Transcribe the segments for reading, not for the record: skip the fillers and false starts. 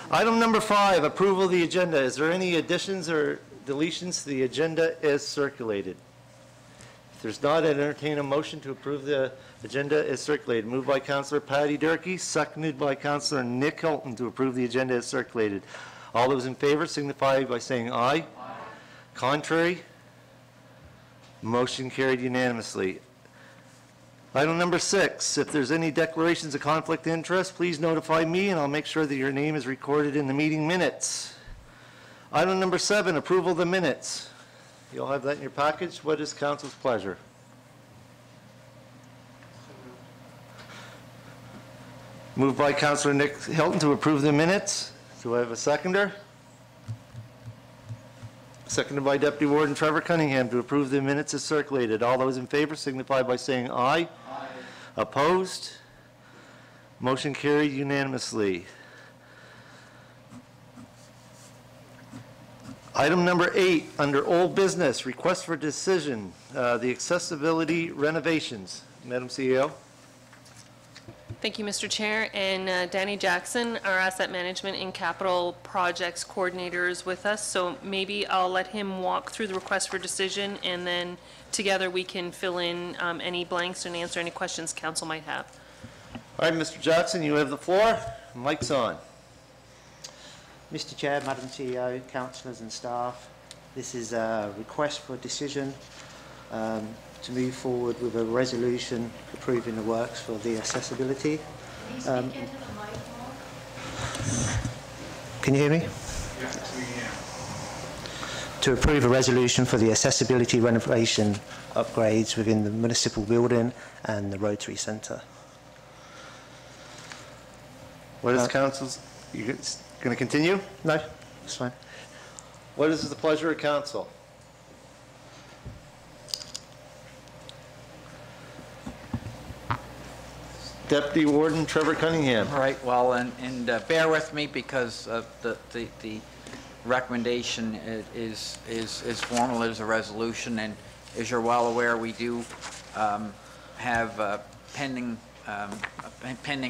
Item number 5, approval of the agenda. Is there any additions or deletions to the agenda as circulated? If there's not, I'd entertain a motion to approve the agenda as circulated. Moved by Councillor Patty Durkee, seconded by Councillor Nick Hilton to approve the agenda as circulated. All those in favor signify by saying aye. Aye. Contrary? Motion carried unanimously. Item number 6, if there's any declarations of conflict of interest, please notify me and I'll make sure that your name is recorded in the meeting minutes. Item number 7, approval of the minutes. You'll have that in your package. What is council's pleasure? Moved by Councillor Nick Hilton to approve the minutes. Do I have a seconder? Seconded by Deputy Warden Trevor Cunningham to approve the minutes as circulated. All those in favor signify by saying aye. Aye. Opposed? Motion carried unanimously. Item number 8, under old business, request for decision, the accessibility renovations. Madam CEO. Thank you, Mr. Chair. And Danny Jackson, our Asset Management and Capital Projects Coordinator, is with us. So maybe I'll let him walk through the request for decision, and then together we can fill in any blanks and answer any questions council might have. All right, Mr. Jackson, you have the floor. Mic's on. Mr. Chair, Madam CEO, councillors and staff, this is a request for a decision to move forward with a resolution approving the works for the accessibility. Can you hear me? Yes, we can. To approve a resolution for the accessibility renovation upgrades within the municipal building and the Rotary Centre. What is council's? You going to continue? No, that's fine. What is the pleasure of council? Deputy Warden Trevor Cunningham. All right, well, and bear with me because the recommendation is formal as a resolution, and as you're well aware, we do have pending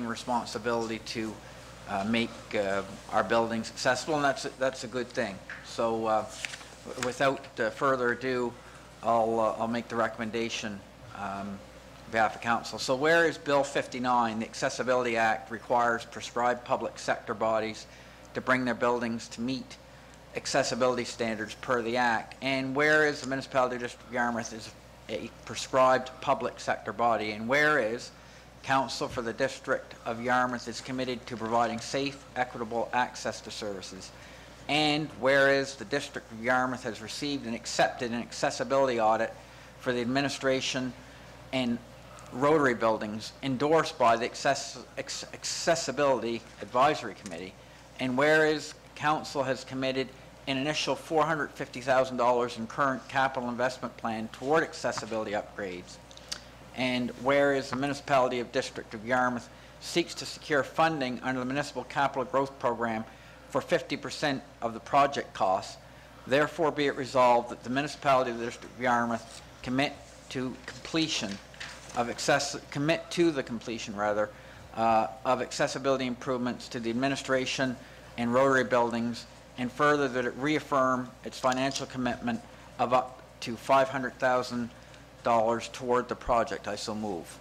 responsibility to make our buildings accessible, and that's a good thing. So without further ado, I'll make the recommendation on behalf of council. So whereas Bill 59, the Accessibility Act, requires prescribed public sector bodies to bring their buildings to meet accessibility standards per the Act, and whereas the Municipality District of Yarmouth is a prescribed public sector body, and whereas Council for the District of Yarmouth is committed to providing safe, equitable access to services, and whereas the District of Yarmouth has received and accepted an accessibility audit for the administration and Rotary buildings endorsed by the Accessibility Advisory Committee, and whereas Council has committed an initial $450,000 in current capital investment plan toward accessibility upgrades, and whereas the Municipality of District of Yarmouth seeks to secure funding under the Municipal Capital Growth Program for 50% of the project costs, therefore be it resolved that the Municipality of the District of Yarmouth commit to the completion of accessibility improvements to the administration and Rotary buildings, and further that it reaffirm its financial commitment of up to $500,000 toward the project. I so move.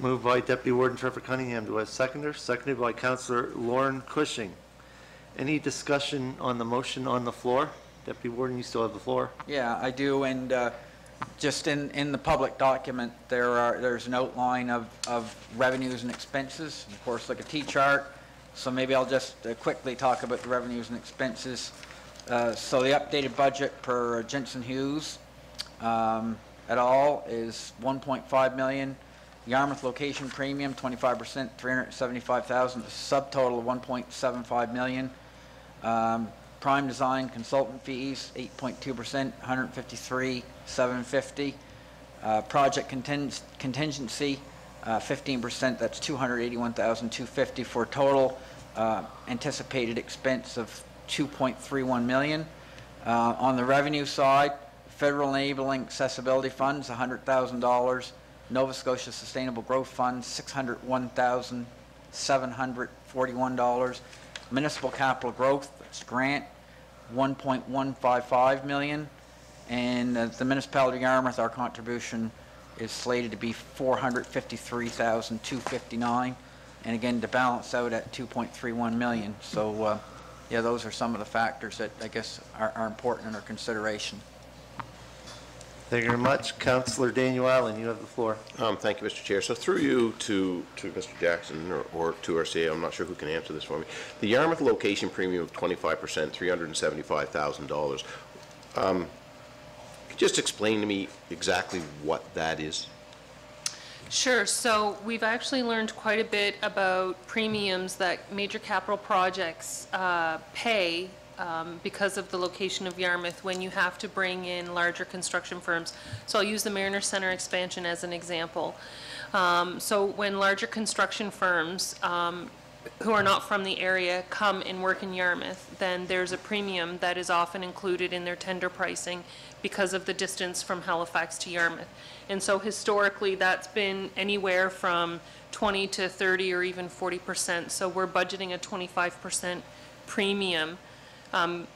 Moved by Deputy Warden Trevor Cunningham. Do I have a seconder? Seconded by Councillor Lauren Cushing. Any discussion on the motion on the floor? Deputy Warden, you still have the floor. Yeah, I do, and just in the public document there's an outline of revenues and expenses, and of course like a T-chart, so maybe I'll just quickly talk about the revenues and expenses. So the updated budget per Jensen Hughes et al. Is $1.5 million. Yarmouth location premium 25%, $375,000. Subtotal of $1.75 million. Prime design consultant fees 8.2%, $153,750. Project contingency 15%, that's $281,250 for a total anticipated expense of $2.31 million. On the revenue side, Federal Enabling Accessibility Funds $100,000, Nova Scotia Sustainable Growth Fund $601,741, Municipal capital growth, that's grant, 1.155 million. And the municipality of Yarmouth, our contribution is slated to be 453,259. And again, to balance out at 2.31 million. So, yeah, those are some of the factors that I guess are important in our consideration. Thank you very much. Councillor Daniel Allen, you have the floor. Thank you, Mr. Chair. So through you to Mr. Jackson or to our CAO, I'm not sure who can answer this for me. The Yarmouth location premium of 25%, $375,000. Could you just explain to me exactly what that is? Sure. So we've actually learned quite a bit about premiums that major capital projects pay because of the location of Yarmouth when you have to bring in larger construction firms. So I'll use the Mariner Center expansion as an example. So when larger construction firms who are not from the area come and work in Yarmouth, then there's a premium that is often included in their tender pricing because of the distance from Halifax to Yarmouth. And so historically, that's been anywhere from 20 to 30 or even 40%. So we're budgeting a 25% premium on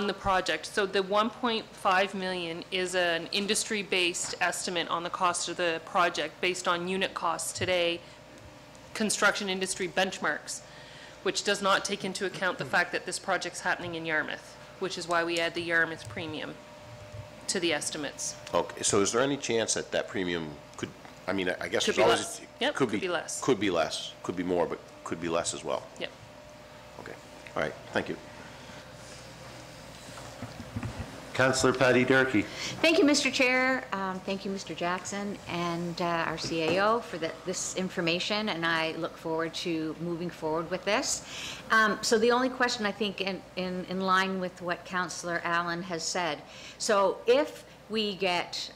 the project. So the 1.5 million is an industry-based estimate on the cost of the project based on unit costs today, construction industry benchmarks, which does not take into account the fact that this project's happening in Yarmouth, which is why we add the Yarmouth premium to the estimates. Okay, so is there any chance that that premium could, I mean, I guess Could there's be always... less. Yep, could be less. Could be less, could be more, but could be less as well. Yep. Okay, all right, thank you. Councillor Patty Durkee. Thank you, Mr. Chair. Thank you, Mr. Jackson, and our CAO for this information, and I look forward to moving forward with this. So the only question, I think, in line with what Councillor Allen has said, so if we get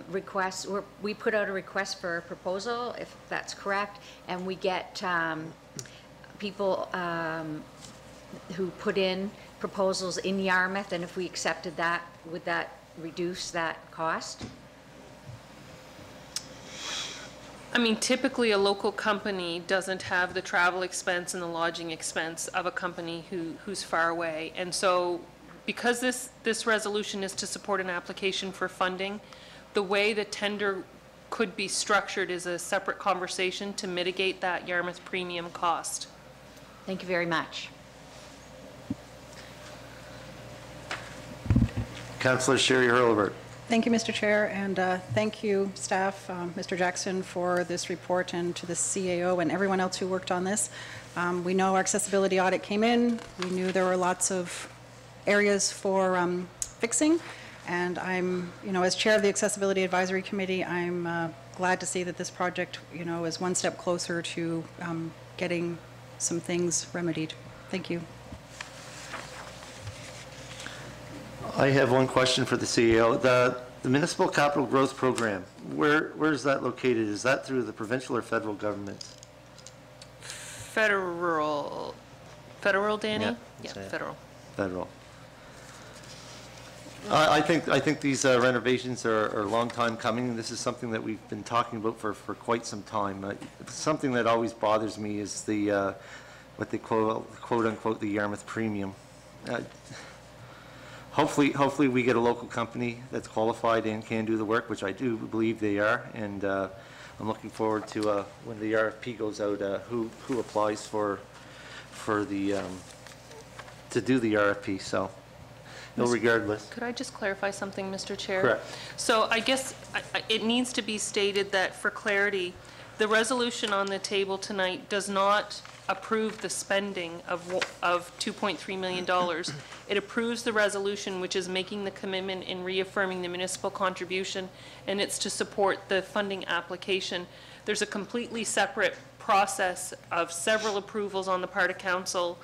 requests, we put out a request for a proposal, if that's correct, and we get people who put in proposals in Yarmouth, and if we accepted that, would that reduce that cost? I mean, typically a local company doesn't have the travel expense and the lodging expense of a company who's far away. And so because this resolution is to support an application for funding, the way the tender could be structured is a separate conversation to mitigate that Yarmouth premium cost. Thank you very much. Councillor Sherry Hurlbert. Thank you, Mr. Chair, and thank you, staff, Mr. Jackson, for this report, and to the CAO and everyone else who worked on this. We know our accessibility audit came in. We knew there were lots of areas for fixing, and I'm, as chair of the Accessibility Advisory Committee, I'm glad to see that this project, is one step closer to getting some things remedied. Thank you. I have one question for the CEO. The Municipal Capital Growth Program, where is that located? Is that through the provincial or federal government? Federal, Danny? Yeah, Yeah, that's it. federal. Federal. I think these renovations are a long time coming. This is something that we've been talking about for quite some time. Something that always bothers me is the what they quote unquote the Yarmouth premium. Hopefully we get a local company that's qualified and can do the work, which I do believe they are, and I'm looking forward to when the RFP goes out, who applies for the to do the RFP. So, regardless. Could I just clarify something, Mr. Chair? Correct. So I guess it needs to be stated that, for clarity, the resolution on the table tonight does not approve the spending of $2.3 million. It approves the resolution, which is making the commitment and reaffirming the municipal contribution, and it's to support the funding application. There's a completely separate process of several approvals on the part of council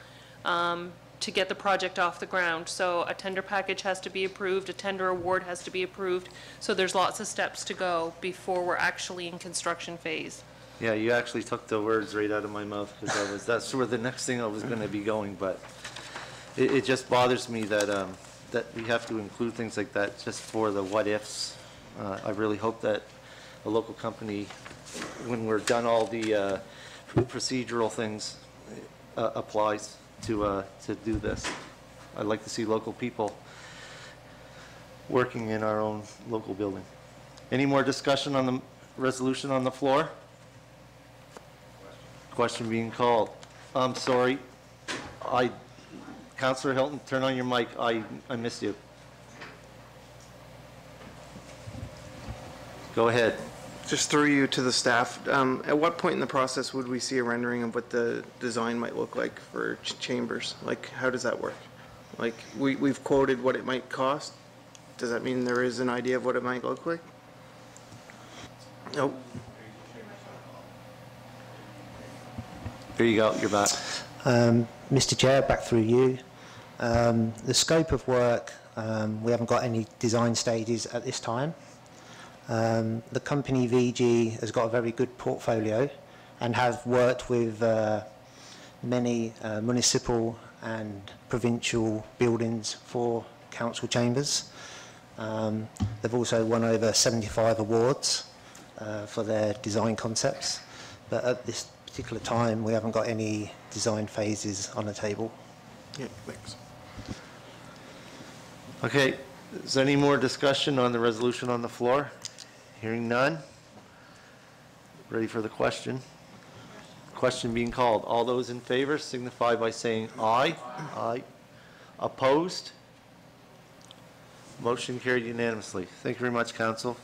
to get the project off the ground. So a tender package has to be approved, a tender award has to be approved. So there's lots of steps to go before we're actually in construction phase. Yeah, you actually took the words right out of my mouth, because that's where the next thing I was going to be going. But it just bothers me that that we have to include things like that just for the what ifs. I really hope that a local company, when we're done all the procedural things, applies to do this. I'd like to see local people working in our own local building. Any more discussion on the resolution on the floor? Question being called. I'm sorry. Councillor Hilton, turn on your mic. I missed you. Go ahead. Just through you to the staff, at what point in the process would we see a rendering of what the design might look like for chambers? Like, how does that work? Like, we've quoted what it might cost. Does that mean there is an idea of what it might look like? Nope. Here you go. You're back. Mr. Chair, back through you. The scope of work, we haven't got any design stages at this time. The company VG has got a very good portfolio and have worked with many municipal and provincial buildings for council chambers. They've also won over 75 awards for their design concepts, but at this particular time we haven't got any design phases on the table. Yeah, thanks. Okay, is there any more discussion on the resolution on the floor? Hearing none. Ready for the question? Question being called. All those in favor signify by saying aye. Aye. Opposed? Motion carried unanimously. Thank you very much, Council.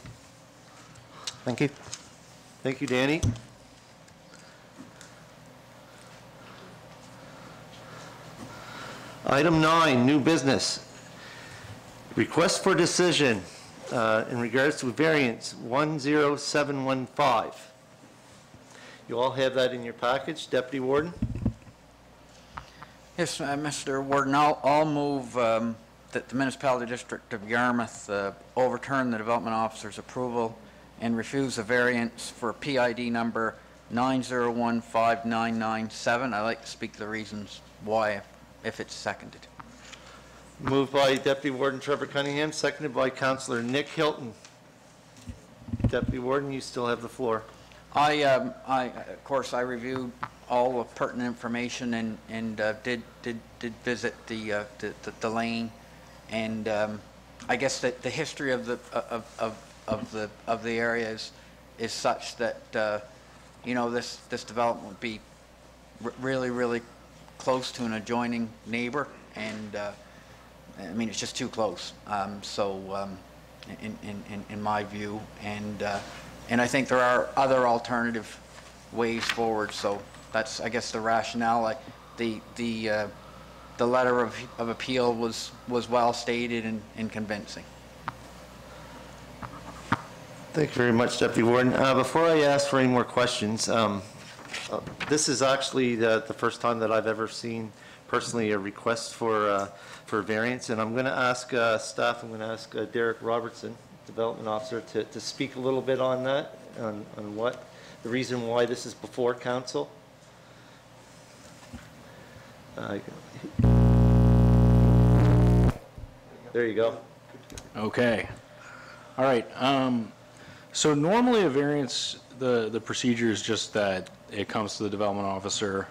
Thank you. Thank you, Danny. Item 9, new business. Request for decision in regards to variance 10715. You all have that in your package, Deputy Warden? Yes, Mr. Warden, I'll move that the Municipality District of Yarmouth overturn the Development Officer's approval and refuse a variance for PID number 9015997. I'd like to speak to the reasons why, if it's seconded. Moved by Deputy Warden Trevor Cunningham, seconded by Councillor Nick Hilton. Deputy Warden, you still have the floor. Of course, I reviewed all the pertinent information and did visit the lane, and I guess that the history of the area is such that you know, this development would be really close to an adjoining neighbor, and I mean, it's just too close. In my view, and I think there are other alternative ways forward. So that's, I guess, the rationale. The letter of appeal was well stated and convincing. Thank you very much, Deputy Warden. Before I ask for any more questions, this is actually the first time that I've ever seen personally a request for variance, and I'm going to ask staff, I'm going to ask Derek Robertson, Development Officer, to speak a little bit on that, on what the reason why this is before council. There you go. Okay. All right. So normally a variance, the procedure is just that it comes to the development officer.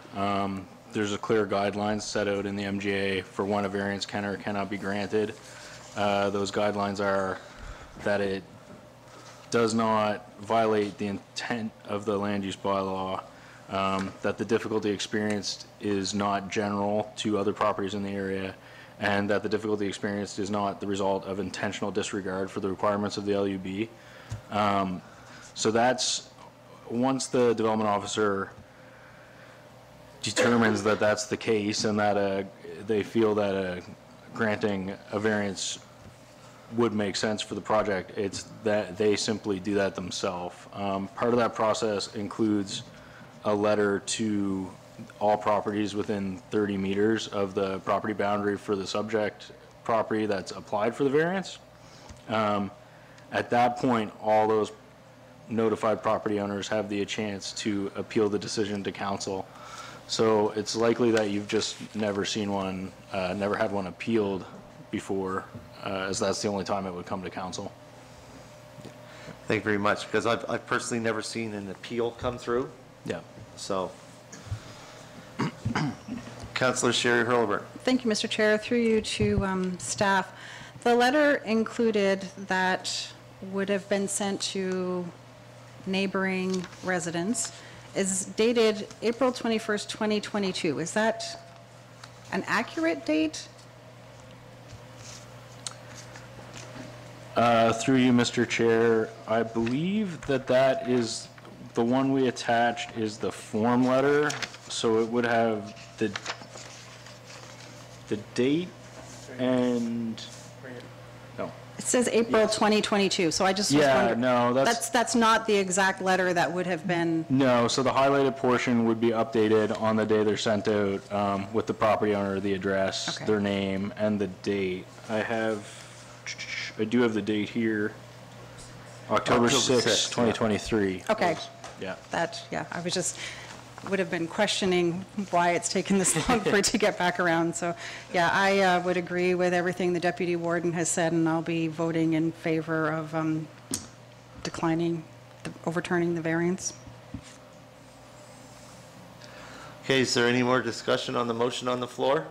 There's a clear guidelines set out in the MGA for when a variance can or cannot be granted. Those guidelines are that it does not violate the intent of the land use bylaw, that the difficulty experienced is not general to other properties in the area, and that the difficulty experienced is not the result of intentional disregard for the requirements of the LUB. So that's, once the development officer determines that that's the case and that they feel that granting a variance would make sense for the project, it's that they simply do that themselves. Part of that process includes a letter to all properties within 30 meters of the property boundary for the subject property that's applied for the variance. At that point, all those notified property owners have the chance to appeal the decision to council. So it's likely that you've just never seen one, never had one appealed before, as that's the only time it would come to council. Thank you very much, because I've personally never seen an appeal come through. Yeah. So, Councillor Sherry Hurlbert. Thank you, Mr. Chair. Through you to staff. The letter included that would have been sent to neighboring residents is dated April 21st, 2022. Is that an accurate date? Through you, Mr. Chair, I believe that that is, the one we attached is the form letter, so it would have the date and, no. It says April 2022, so I just was Yeah, wondering. no, that's- That's not the exact letter that would have been, No, so the highlighted portion would be updated on the day they're sent out with the property owner, the address, Okay. their name, and the date. I do have the date here. October October 6th, 6th, yeah. 2023. okay. Yeah. I was just, would have been questioning why it's taken this long for it to get back around. So, yeah, I would agree with everything the deputy warden has said, and I'll be voting in favor of overturning the variance. Okay, is there any more discussion on the motion on the floor?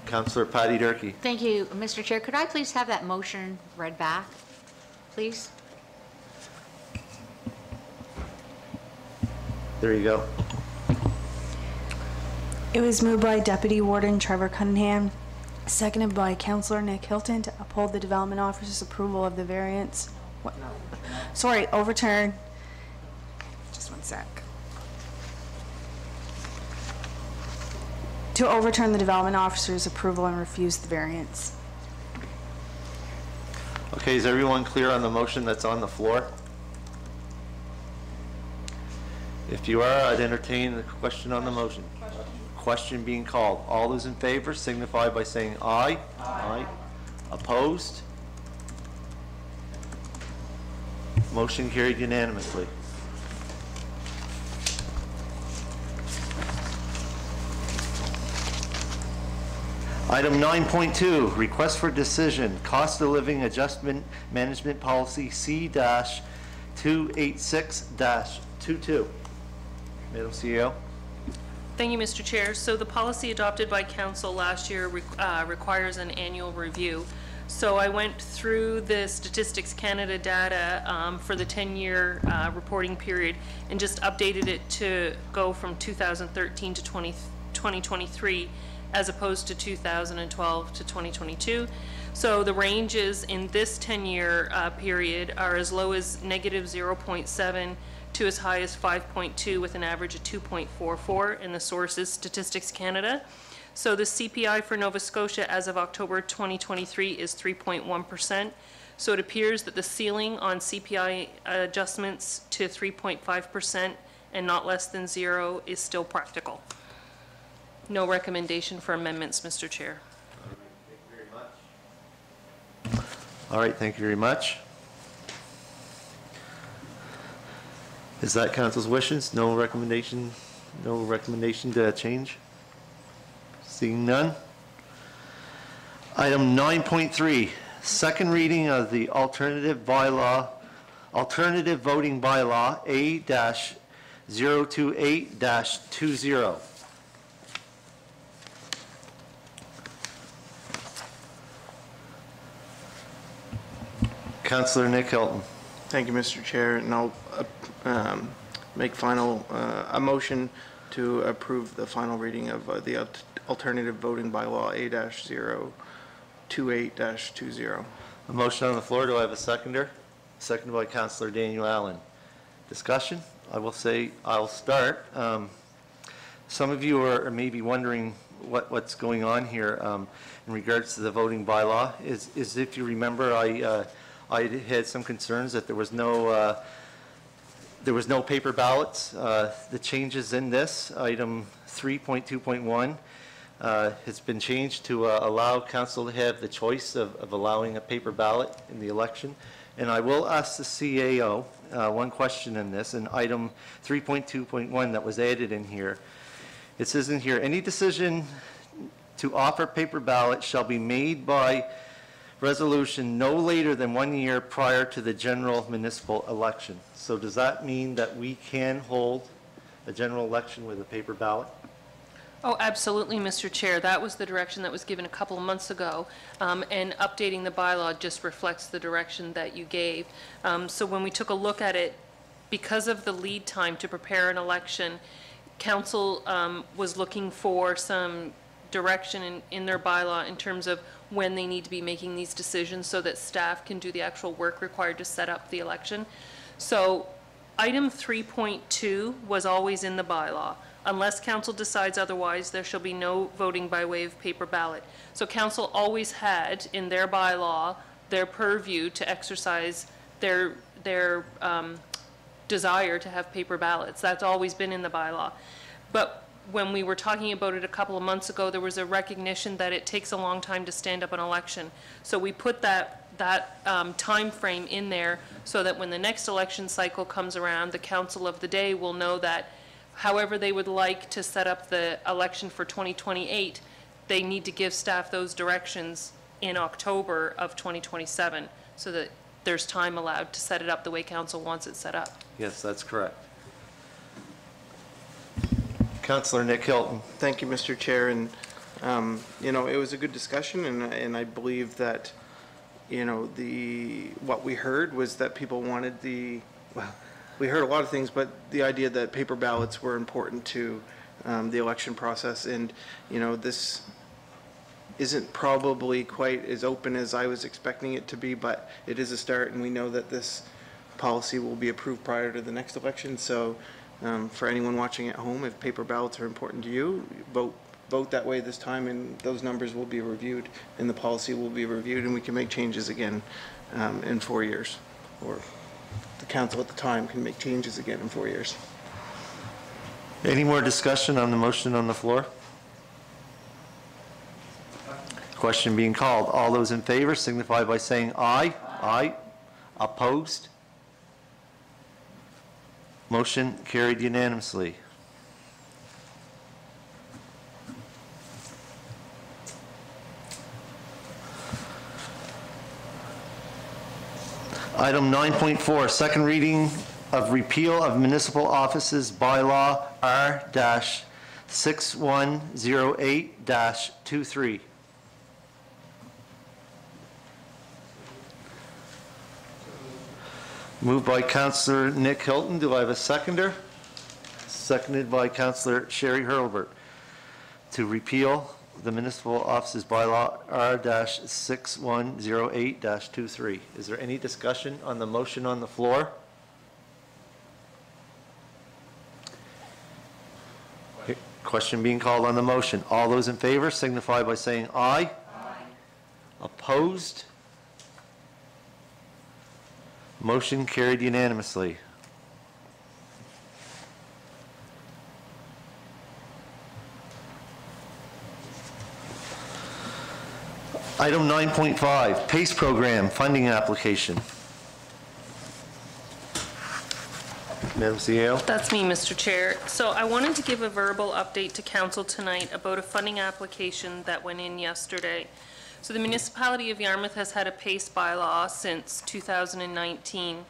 Councillor Patty Durkee. Thank you, Mr. Chair. Could I please have that motion read back, please? There you go. It was moved by Deputy Warden Trevor Cunningham, seconded by Councillor Nick Hilton to uphold the development officer's approval of the variance. Overturn. Just one sec. To overturn the development officer's approval and refuse the variance. Okay, is everyone clear on the motion that's on the floor? If you are, I'd entertain the question on the motion. Question being called. All those in favor signify by saying aye. Aye. Opposed? Motion carried unanimously. Item 9.2, request for decision, cost of living adjustment management policy C-286-22. Madam CEO. Thank you, Mr. Chair. So the policy adopted by council last year requires an annual review. So I went through the Statistics Canada data for the 10-year reporting period and just updated it to go from 2013 to 2023 as opposed to 2012 to 2022. So the ranges in this 10-year period are as low as negative 0.7 to as high as 5.2 with an average of 2.44, and the source is Statistics Canada. So the CPI for Nova Scotia as of October 2023 is 3.1%. So it appears that the ceiling on CPI adjustments to 3.5% and not less than 0 is still practical. No recommendation for amendments, Mr. Chair. All right, thank you very much. Is that council's wishes? No recommendation to change? Seeing none. Item 9.3, second reading of the alternative voting bylaw A-028-20. Councillor Nick Hilton. Thank you, Mr. Chair, and I'll make a motion to approve the final reading of the alternative voting bylaw A-028-20. A motion on the floor. Do I have a seconder? Seconded by Councillor Daniel Allen. Discussion? I'll start. Some of you are maybe wondering what's going on here in regards to the voting bylaw. Is if you remember, I had some concerns that there was no paper ballots. The changes in this, item 3.2.1, has been changed to allow council to have the choice of allowing a paper ballot in the election. And I will ask the CAO one question in this, in item 3.2.1 that was added in here. It says in here, any decision to offer paper ballot shall be made by resolution no later than 1 year prior to the general municipal election. So does that mean that we can hold a general election with a paper ballot? Oh, absolutely, Mr. Chair. That was the direction that was given a couple of months ago, and updating the bylaw just reflects the direction that you gave. So when we took a look at it, because of the lead time to prepare an election, council was looking for some direction in their bylaw in terms of when they need to be making these decisions so that staff can do the actual work required to set up the election. So item 3.2 was always in the bylaw. Unless council decides otherwise, there shall be no voting by way of paper ballot. So council always had in their bylaw their purview to exercise their desire to have paper ballots. That's always been in the bylaw. But when we were talking about it a couple of months ago, there was a recognition that it takes a long time to stand up an election. So we put that time frame in there so that when the next election cycle comes around, the council of the day will know that however they would like to set up the election for 2028, they need to give staff those directions in October of 2027 so that there's time allowed to set it up the way council wants it set up. Yes, that's correct. Councillor Nick Hilton. Thank you, Mr. Chair, and, you know, it was a good discussion, and I believe that, you know, what we heard was that people wanted well, we heard a lot of things, but the idea that paper ballots were important to the election process, and, you know, this isn't probably quite as open as I was expecting it to be, but it is a start, and we know that this policy will be approved prior to the next election, so for anyone watching at home, if paper ballots are important to you, vote that way this time, and those numbers will be reviewed, and the policy will be reviewed, and we can make changes again in 4 years, or the council at the time can make changes again in 4 years. Any more discussion on the motion on the floor? Question being called. All those in favor signify by saying aye. Aye. Opposed? Motion carried unanimously. Item 9.4, second reading of repeal of municipal offices bylaw R-6108-23. Moved by Councillor Nick Hilton. Do I have a seconder? Seconded by Councillor Sherry Hurlbert to repeal the municipal offices bylaw R-6108-23. Is there any discussion on the motion on the floor? Question being called on the motion. All those in favor signify by saying aye. Aye. Opposed? Motion carried unanimously. Item 9.5, PACE program funding application. Madam CEO? That's me, Mr. Chair. So I wanted to give a verbal update to council tonight about a funding application that went in yesterday. So the municipality of Yarmouth has had a PACE bylaw since 2019.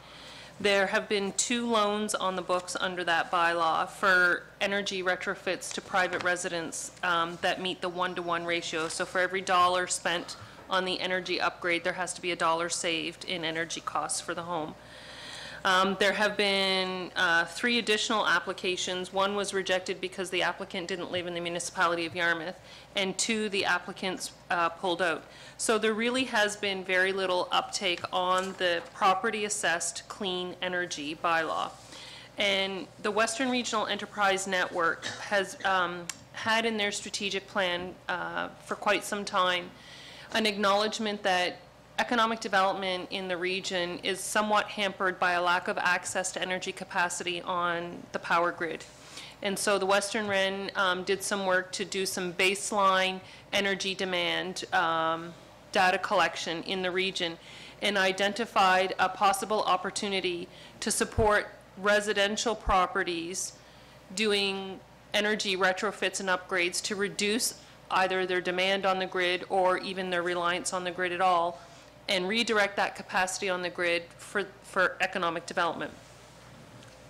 There have been 2 loans on the books under that bylaw for energy retrofits to private residents that meet the 1-to-1 ratio. So for every dollar spent on the energy upgrade, there has to be $1 saved in energy costs for the home. There have been 3 additional applications. 1 was rejected because the applicant didn't live in the municipality of Yarmouth, and 2, the applicants pulled out. So there really has been very little uptake on the property assessed clean energy bylaw. And the Western Regional Enterprise Network has had in their strategic plan for quite some time an acknowledgement that economic development in the region is somewhat hampered by a lack of access to energy capacity on the power grid. And so the Western REN did some work to do some baseline energy demand data collection in the region and identified a possible opportunity to support residential properties doing energy retrofits and upgrades to reduce either their demand on the grid or even their reliance on the grid at all, and redirect that capacity on the grid for economic development.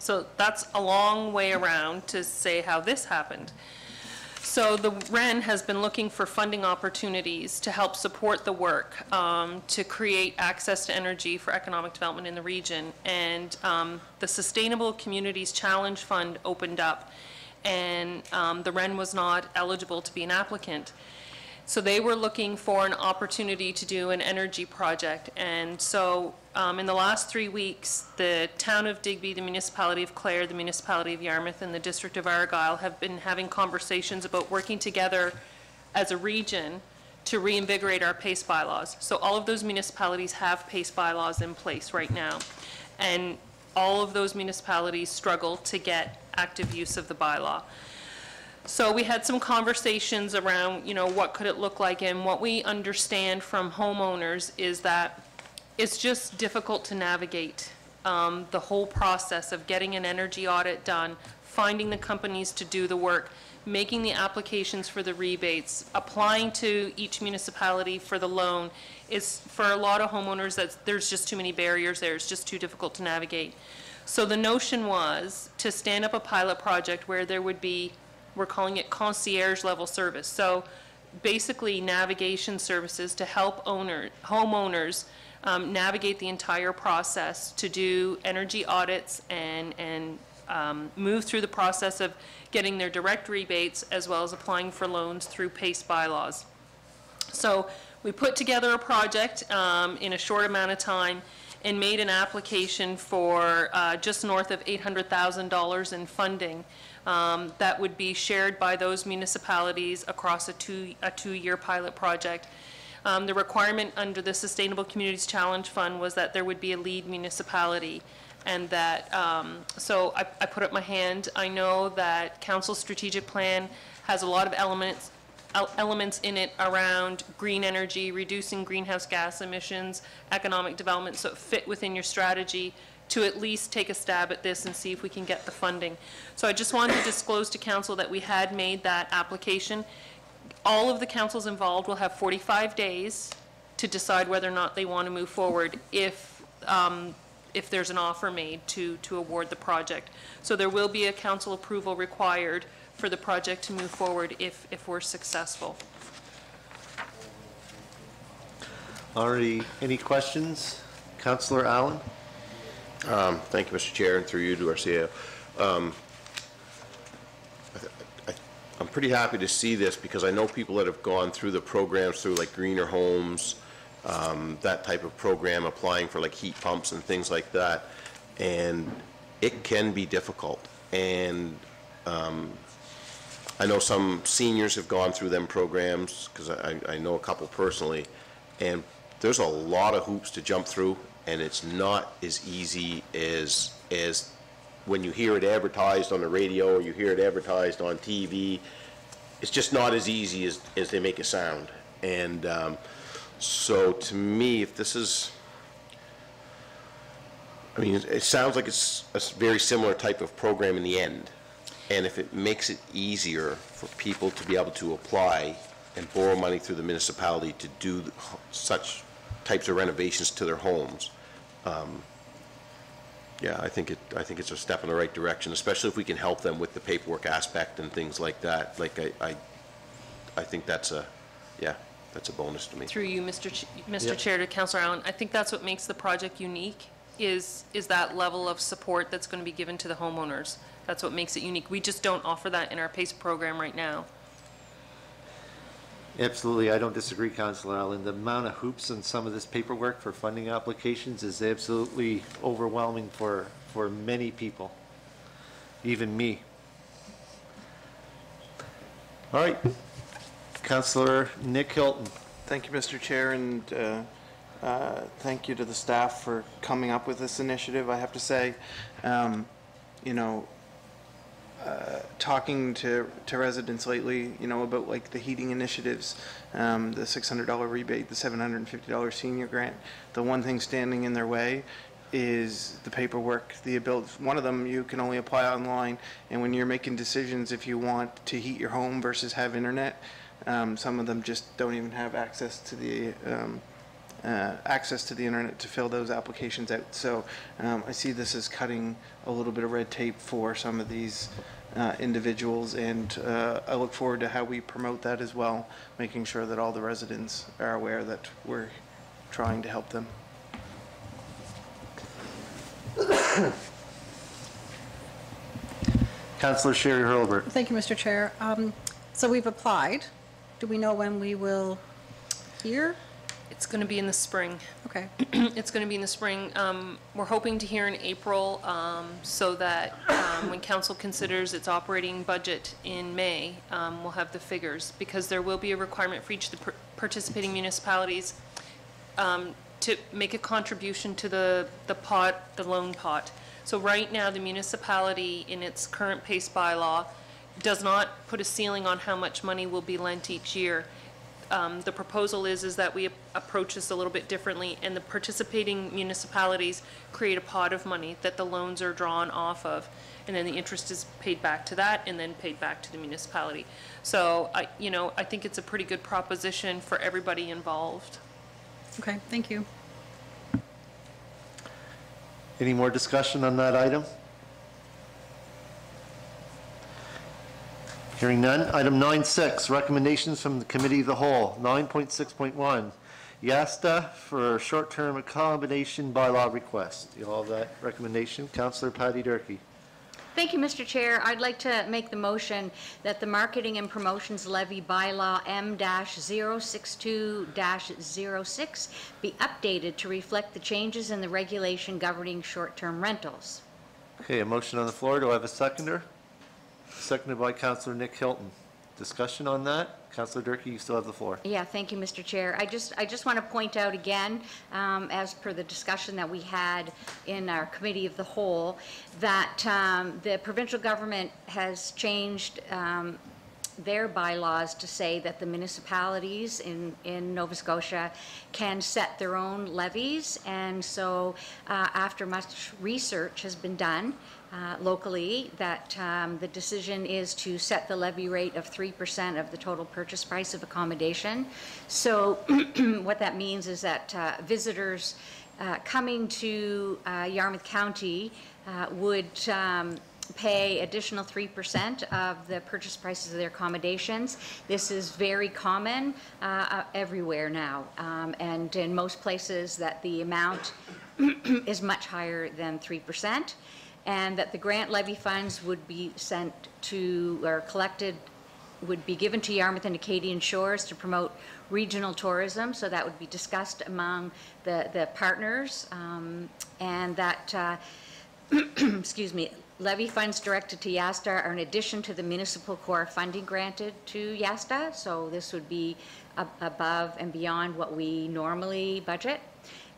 So that's a long way around to say how this happened. So the REN has been looking for funding opportunities to help support the work, to create access to energy for economic development in the region. And the Sustainable Communities Challenge Fund opened up, and the REN was not eligible to be an applicant. So they were looking for an opportunity to do an energy project. And so in the last 3 weeks, the town of Digby, the municipality of Clare, the municipality of Yarmouth, and the district of Argyll have been having conversations about working together as a region to reinvigorate our PACE bylaws. So all of those municipalities have PACE bylaws in place right now. And all of those municipalities struggle to get active use of the bylaw. So we had some conversations around, you know, what could it look like, and what we understand from homeowners is that it's just difficult to navigate the whole process of getting an energy audit done, finding the companies to do the work, making the applications for the rebates, applying to each municipality for the loan. Is for a lot of homeowners, there's just too many barriers there. It's just too difficult to navigate. So the notion was to stand up a pilot project where there would be, we're calling it concierge level service. So basically navigation services to help homeowners navigate the entire process, to do energy audits and move through the process of getting their direct rebates as well as applying for loans through PACE bylaws. So we put together a project in a short amount of time and made an application for just north of $800,000 in funding that would be shared by those municipalities across a two-year pilot project. The requirement under the Sustainable Communities Challenge Fund was that there would be a lead municipality, and that, so I put up my hand. I know that Council's strategic plan has a lot of elements in it around green energy, reducing greenhouse gas emissions, economic development, so it fit within your strategy to at least take a stab at this and see if we can get the funding. So I just wanted to disclose to council that we had made that application. All of the councils involved will have 45 days to decide whether or not they want to move forward if there's an offer made to award the project. So there will be a council approval required for the project to move forward if we're successful. Already, any questions? Councillor Allen? Thank you, Mr. Chair, and through you to our CAO. I'm pretty happy to see this because I know people that have gone through the programs through like Greener Homes, that type of program, applying for like heat pumps and things like that, and it can be difficult. And I know some seniors have gone through them programs because I know a couple personally, and there's a lot of hoops to jump through, and it's not as easy as when you hear it advertised on the radio or you hear it advertised on TV. It's just not as easy as they make it sound. And so to me, if this is, I mean, it sounds like it's a very similar type of program in the end. And if it makes it easier for people to be able to apply and borrow money through the municipality to do such types of renovations to their homes, yeah, I think it's a step in the right direction, especially if we can help them with the paperwork aspect and things like that. Like I think that's a bonus to me. Through you, Mr. Chair, to Councillor Allen, I think that's what makes the project unique, is that level of support that's going to be given to the homeowners. That's what makes it unique. We just don't offer that in our PACE program right now. Absolutely, I don't disagree, Councillor Allen. The amount of hoops in some of this paperwork for funding applications is absolutely overwhelming for many people, even me. All right, Councillor Nick Hilton. Thank you, Mr. Chair, and thank you to the staff for coming up with this initiative. I have to say, you know, talking to residents lately, you know, about like the heating initiatives, the $600 rebate, the $750 senior grant, the one thing standing in their way is the paperwork, the ability. One of them, you can only apply online, and when you're making decisions if you want to heat your home versus have internet, some of them just don't even have access to the access to the internet to fill those applications out. So I see this as cutting a little bit of red tape for some of these individuals, and I look forward to how we promote that as well, making sure that all the residents are aware that we're trying to help them. Councillor Sherry Hurlbert. Thank you, Mr. Chair. So we've applied. Do we know when we will hear? It's going to be in the spring. Okay. It's going to be in the spring. We're hoping to hear in April, so that when council considers its operating budget in May, we'll have the figures, because there will be a requirement for each of the participating municipalities to make a contribution to the pot, the loan pot. So right now, the municipality, in its current PACE bylaw, does not put a ceiling on how much money will be lent each year. The proposal is that we approach this a little bit differently, and the participating municipalities create a pot of money that the loans are drawn off of, and then the interest is paid back to that, and then paid back to the municipality. So I think it's a pretty good proposition for everybody involved. Okay, thank you. Any more discussion on that item? Hearing none. Item 9.6, recommendations from the Committee of the Whole. 9.6.1, YASTA for short-term accommodation bylaw request. You all have that recommendation. Councillor Patty Durkee. Thank you, Mr. Chair. I'd like to make the motion that the Marketing and Promotions Levy Bylaw M-062-06 be updated to reflect the changes in the regulation governing short-term rentals. Okay, a motion on the floor. Do I have a seconder? Seconded by Councillor Nick Hilton. Discussion on that? Councillor Durkee, you still have the floor. Yeah, thank you, Mr. Chair. I just want to point out again, as per the discussion that we had in our Committee of the Whole, that the provincial government has changed their bylaws to say that the municipalities in Nova Scotia can set their own levies. And so after much research has been done locally, that the decision is to set the levy rate of 3% of the total purchase price of accommodation. So what that means is that visitors coming to Yarmouth County would pay additional 3% of the purchase prices of their accommodations. This is very common everywhere now, and in most places that the amount is much higher than 3%, and that the grant levy funds would be sent to, or collected, would be given to Yarmouth and Acadian Shores to promote regional tourism. So that would be discussed among the partners, and that excuse me, levy funds directed to YASTA are in addition to the municipal core funding granted to YASTA. So this would be above and beyond what we normally budget.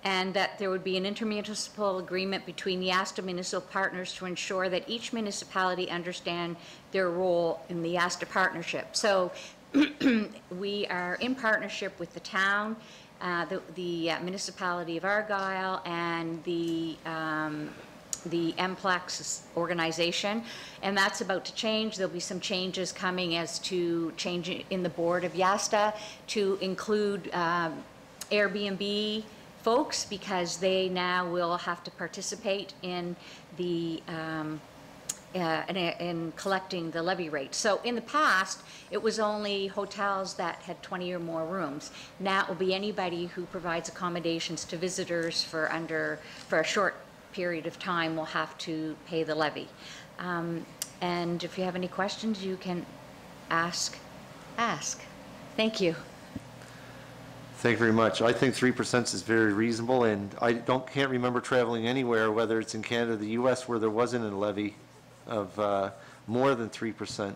And that there would be an intermunicipal agreement between YASTA municipal partners to ensure that each municipality understand their role in the YASTA partnership. So we are in partnership with the town, the municipality of Argyle, and the MPLEX organization, and that's about to change. There'll be some changes coming as to change in the board of YASTA to include Airbnb folks, because they now will have to participate in the in collecting the levy rate. So in the past, it was only hotels that had 20 or more rooms. Now it will be anybody who provides accommodations to visitors for a short period of time will have to pay the levy. And if you have any questions, you can ask. Thank you. Thank you very much. I think 3% is very reasonable, and I can't remember traveling anywhere, whether it's in Canada or the U.S., where there wasn't a levy of more than 3%.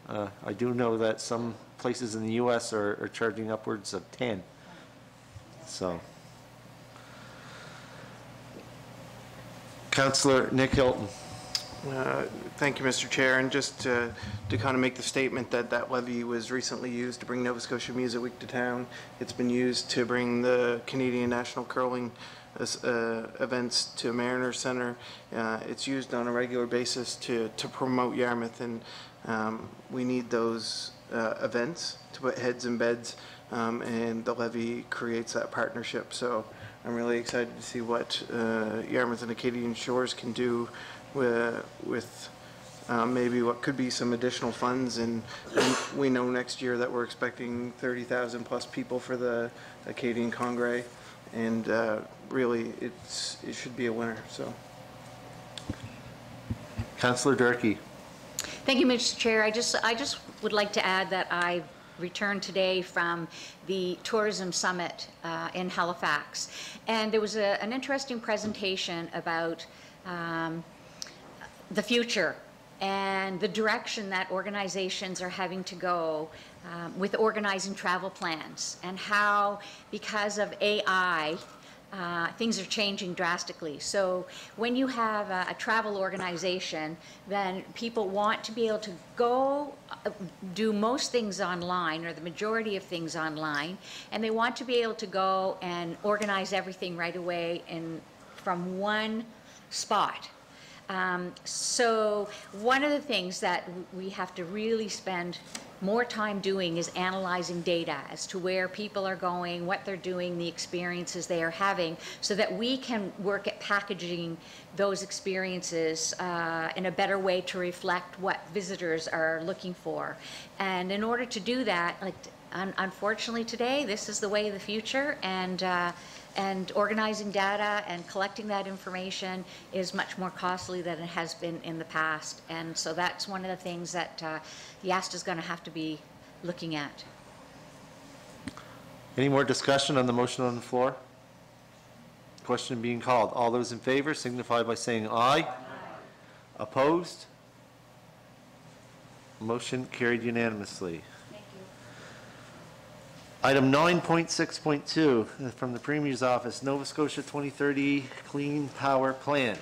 I do know that some places in the U.S. are charging upwards of 10. So, Councillor Nick Hilton. Thank you, Mr. Chair. And just to kind of make the statement that that levy was recently used to bring Nova Scotia Music Week to town. It's been used to bring the Canadian National Curling events to Mariner Centre. It's used on a regular basis to promote Yarmouth, and we need those events to put heads in beds and the levy creates that partnership. So I'm really excited to see what Yarmouth and Acadian Shores can do with maybe what could be some additional funds. And we know next year that we're expecting 30,000 plus people for the Acadian Congrès, and really it should be a winner. So. Councillor Durkee. Thank you, Mr. Chair. I just would like to add that I returned today from the Tourism Summit in Halifax, and there was an interesting presentation about the future and the direction that organizations are having to go with organizing travel plans, and how, because of AI, things are changing drastically. So when you have a travel organization, then people want to be able to go do most things online, or the majority of things online, and they want to be able to go and organize everything right away from one spot. So one of the things that we have to really spend more time doing is analyzing data as to where people are going, what they're doing, the experiences they are having, so that we can work at packaging those experiences in a better way to reflect what visitors are looking for. And in order to do that, like, unfortunately today, this is the way of the future, and organizing data and collecting that information is much more costly than it has been in the past. And so that's one of the things that YASTA is going to have to be looking at. Any more discussion on the motion on the floor? Question being called. All those in favor signify by saying aye. Aye. Opposed? Motion carried unanimously. Item 9.6.2 from the Premier's Office, Nova Scotia 2030 Clean Power Plan.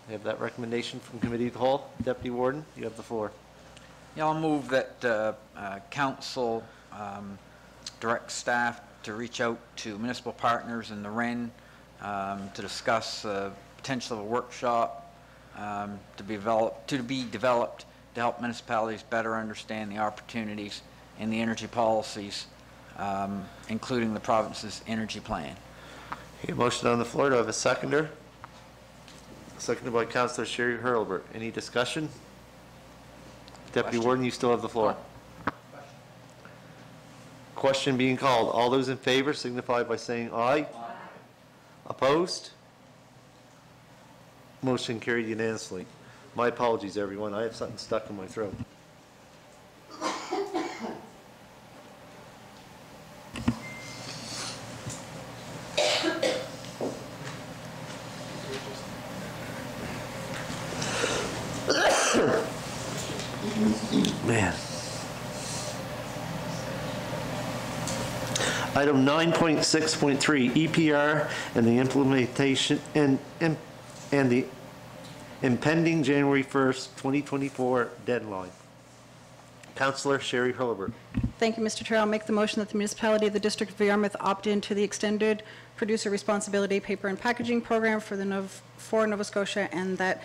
I have that recommendation from Committee of the Whole. Deputy Warden, you have the floor. Yeah, I'll move that Council direct staff to reach out to municipal partners in the REN to discuss potential of a workshop to be developed to help municipalities better understand the opportunities and the energy policies, including the province's energy plan. Okay, motion on the floor. Do I have a seconder? Seconded by Councillor Sherry Hurlbert. Any discussion? Deputy Warden, you still have the floor. Question being called. All those in favor signify by saying aye. Aye. Opposed? Motion carried unanimously. My apologies, everyone. I have something stuck in my throat. Man. Item 9.6.3, EPR and the implementation and the impending January 1st, 2024 deadline. Councillor Sherry Hurlbert. Thank you, Mr. Chair. I'll make the motion that the municipality of the District of Yarmouth opt into the extended producer responsibility paper and packaging program for Nova Scotia, and that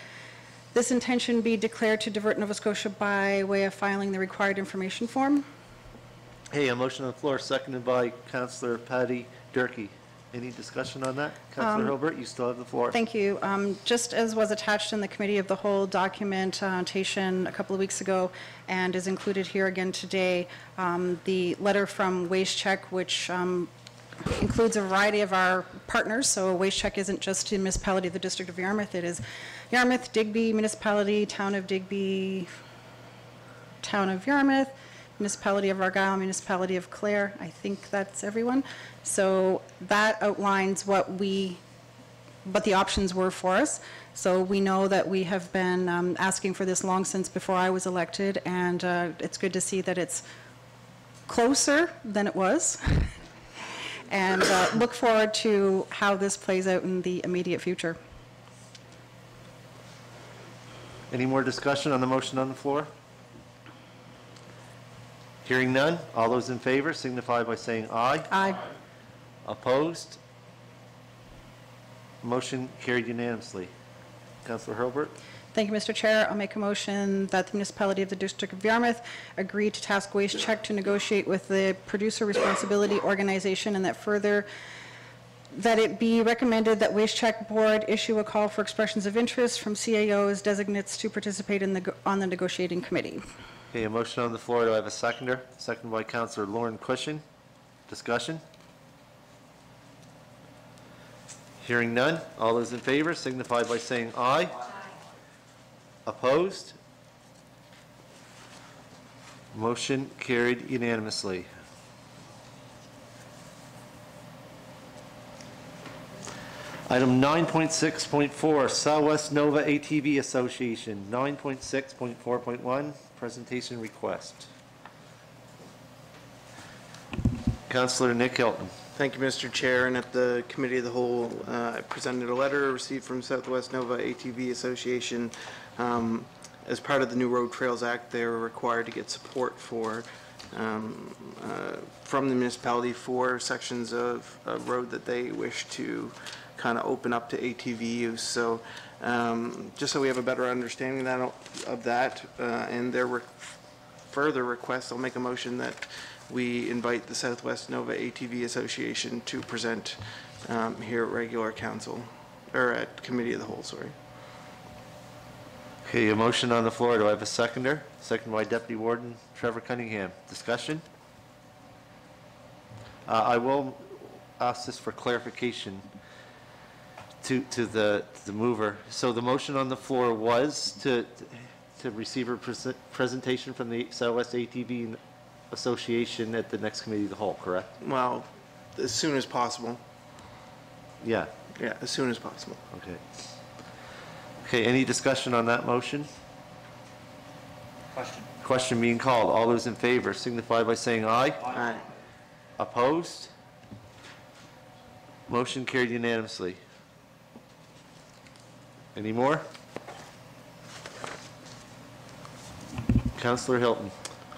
this intention be declared to divert Nova Scotia by way of filing the required information form. Hey, a motion on the floor, seconded by Councillor Patty Durkee. Any discussion on that? Councillor Hurlbert, you still have the floor. Thank you. Just as was attached in the Committee of the Whole documentation a couple of weeks ago and is included here again today, the letter from WasteCheck, which includes a variety of our partners. So WasteCheck isn't just the municipality of the District of Yarmouth. It is Yarmouth, Digby Municipality, Town of Digby, Town of Yarmouth, Municipality of Argyle, Municipality of Clare. I think that's everyone. So that outlines what the options were for us. So we know that we have been asking for this long since before I was elected, and it's good to see that it's closer than it was. And look forward to how this plays out in the immediate future. Any more discussion on the motion on the floor? Hearing none, all those in favor signify by saying aye. Aye. Opposed? Motion carried unanimously. Councillor Hurlbert? Thank you, Mr. Chair. I'll make a motion that the municipality of the District of Yarmouth agree to task Waste Check to negotiate with the producer responsibility organization, and that further, that it be recommended that Waste Check Board issue a call for expressions of interest from CAOs designates to participate on the negotiating committee. Okay, a motion on the floor. Do I have a seconder? Second by Councillor Lauren Cushing. Discussion? Hearing none. All those in favor signify by saying aye. Opposed? Motion carried unanimously. Item 9.6.4, Southwest Nova ATV Association. 9.6.4.1, presentation request. Councillor Nick Hilton. Thank you, Mr. Chair. And at the Committee of the Whole, I presented a letter received from Southwest Nova ATV Association. As part of the new Road Trails Act, they were required to get support for from the municipality for sections of road that they wish to kind of open up to ATV use. So just so we have a better understanding of that and their further requests, I'll make a motion that we invite the Southwest Nova ATV Association to present here at regular council, or at Committee of the Whole, sorry. Okay, a motion on the floor. Do I have a seconder? Second by Deputy Warden Trevor Cunningham. Discussion? I will ask this for clarification to the mover. So the motion on the floor was to receive a presentation from the Southwest ATV Association at the next Committee of the Whole, correct? Well, as soon as possible. Yeah. Yeah, as soon as possible. Okay. Okay, any discussion on that motion? Question. Question being called. All those in favor signify by saying aye. Aye. Opposed? Motion carried unanimously. Any more? Councillor Hilton.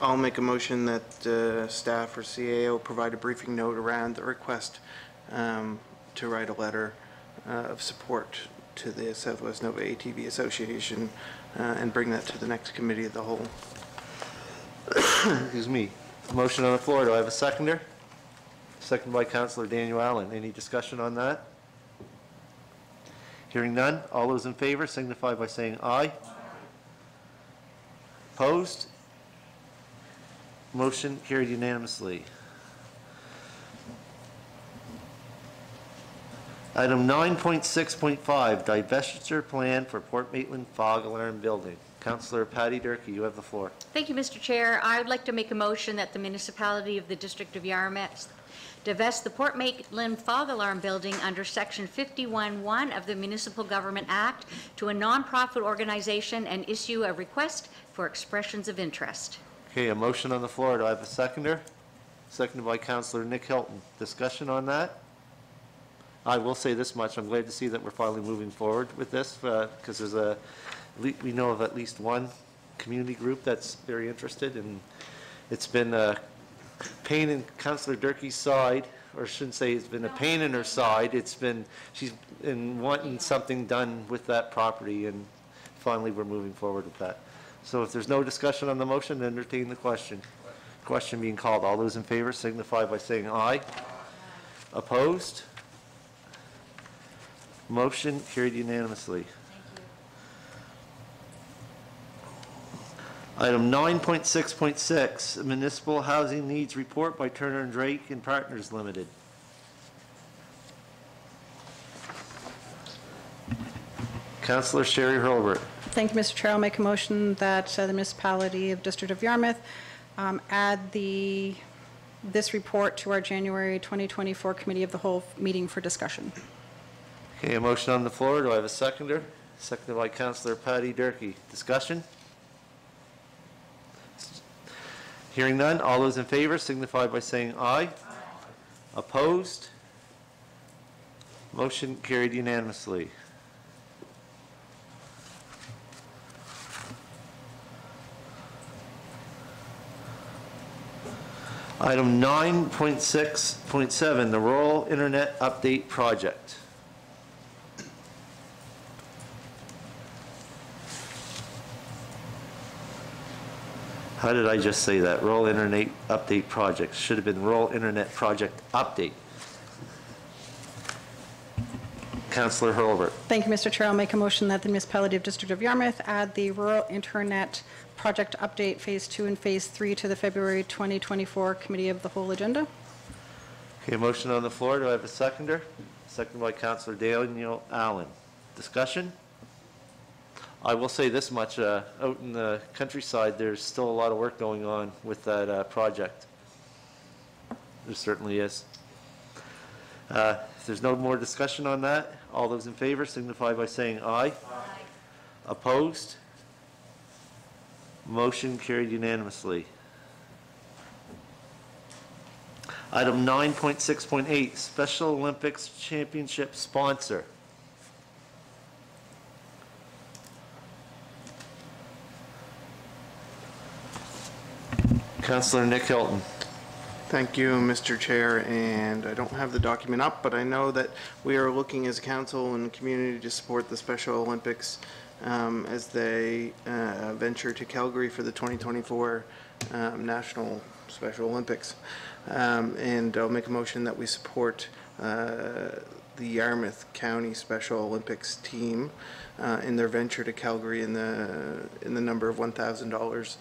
I'll make a motion that staff or CAO provide a briefing note around the request to write a letter of support to the Southwest Nova ATV Association and bring that to the next Committee of the Whole. Excuse me. Motion on the floor. Do I have a seconder? Second by Councillor Daniel Allen. Any discussion on that? Hearing none. All those in favor signify by saying aye. Opposed? Motion carried unanimously. Item 9.6.5, divestiture plan for Port Maitland Fog Alarm Building. Councillor Patty Durkee, you have the floor. Thank you, Mr. Chair. I would like to make a motion that the municipality of the District of Yarmouth divest the Port Maitland Fog Alarm Building under Section 51(1) of the Municipal Government Act to a nonprofit organization and issue a request for expressions of interest. Okay, a motion on the floor. Do I have a seconder? Seconded by Councillor Nick Hilton. Discussion on that? I will say this much. I'm glad to see that we're finally moving forward with this because there's we know of at least one community group that's very interested, and it's been a pain in Councillor Durkee's side, or I shouldn't say it's been a pain in her side. It's been, she's been wanting something done with that property, and finally we're moving forward with that. So if there's no discussion on the motion, entertain the question. Question being called. All those in favor signify by saying aye. Opposed? Motion carried unanimously. Item 9.6.6, Municipal Housing Needs Report by Turner and Drake and Partners Limited. Councillor Sherry Hurlbert. Thank you, Mr. Chair. I'll make a motion that the municipality of District of Yarmouth add this report to our January 2024 Committee of the Whole meeting for discussion. Okay, a motion on the floor. Do I have a seconder? Seconded by Councillor Patty Durkee. Discussion? Hearing none. All those in favor signify by saying aye. Opposed? Motion carried unanimously. Item 9.6.7, the Rural Internet Update Project. How did I just say that? Rural Internet Update Project. Should have been Rural Internet Project Update. Councillor Hurlbert. Thank you, Mr. Chair. I'll make a motion that the municipality of District of Yarmouth add the rural internet project update Phase 2 and Phase 3 to the February 2024 Committee of the Whole agenda. Okay, motion on the floor. Do I have a seconder? Seconded by Councillor Daniel Allen. Discussion? I will say this much, out in the countryside, there's still a lot of work going on with that project. There certainly is. If there's no more discussion on that, all those in favor signify by saying aye. Aye. Opposed? Motion carried unanimously. Item 9.6.8, Special Olympics Championship sponsor. Councillor Nick Hilton. Thank you, Mr. Chair, and I don't have the document up, but I know that we are looking as a council and community to support the Special Olympics as they venture to Calgary for the 2024 National Special Olympics. And I'll make a motion that we support the Yarmouth County Special Olympics team in their venture to Calgary in the number of $1,000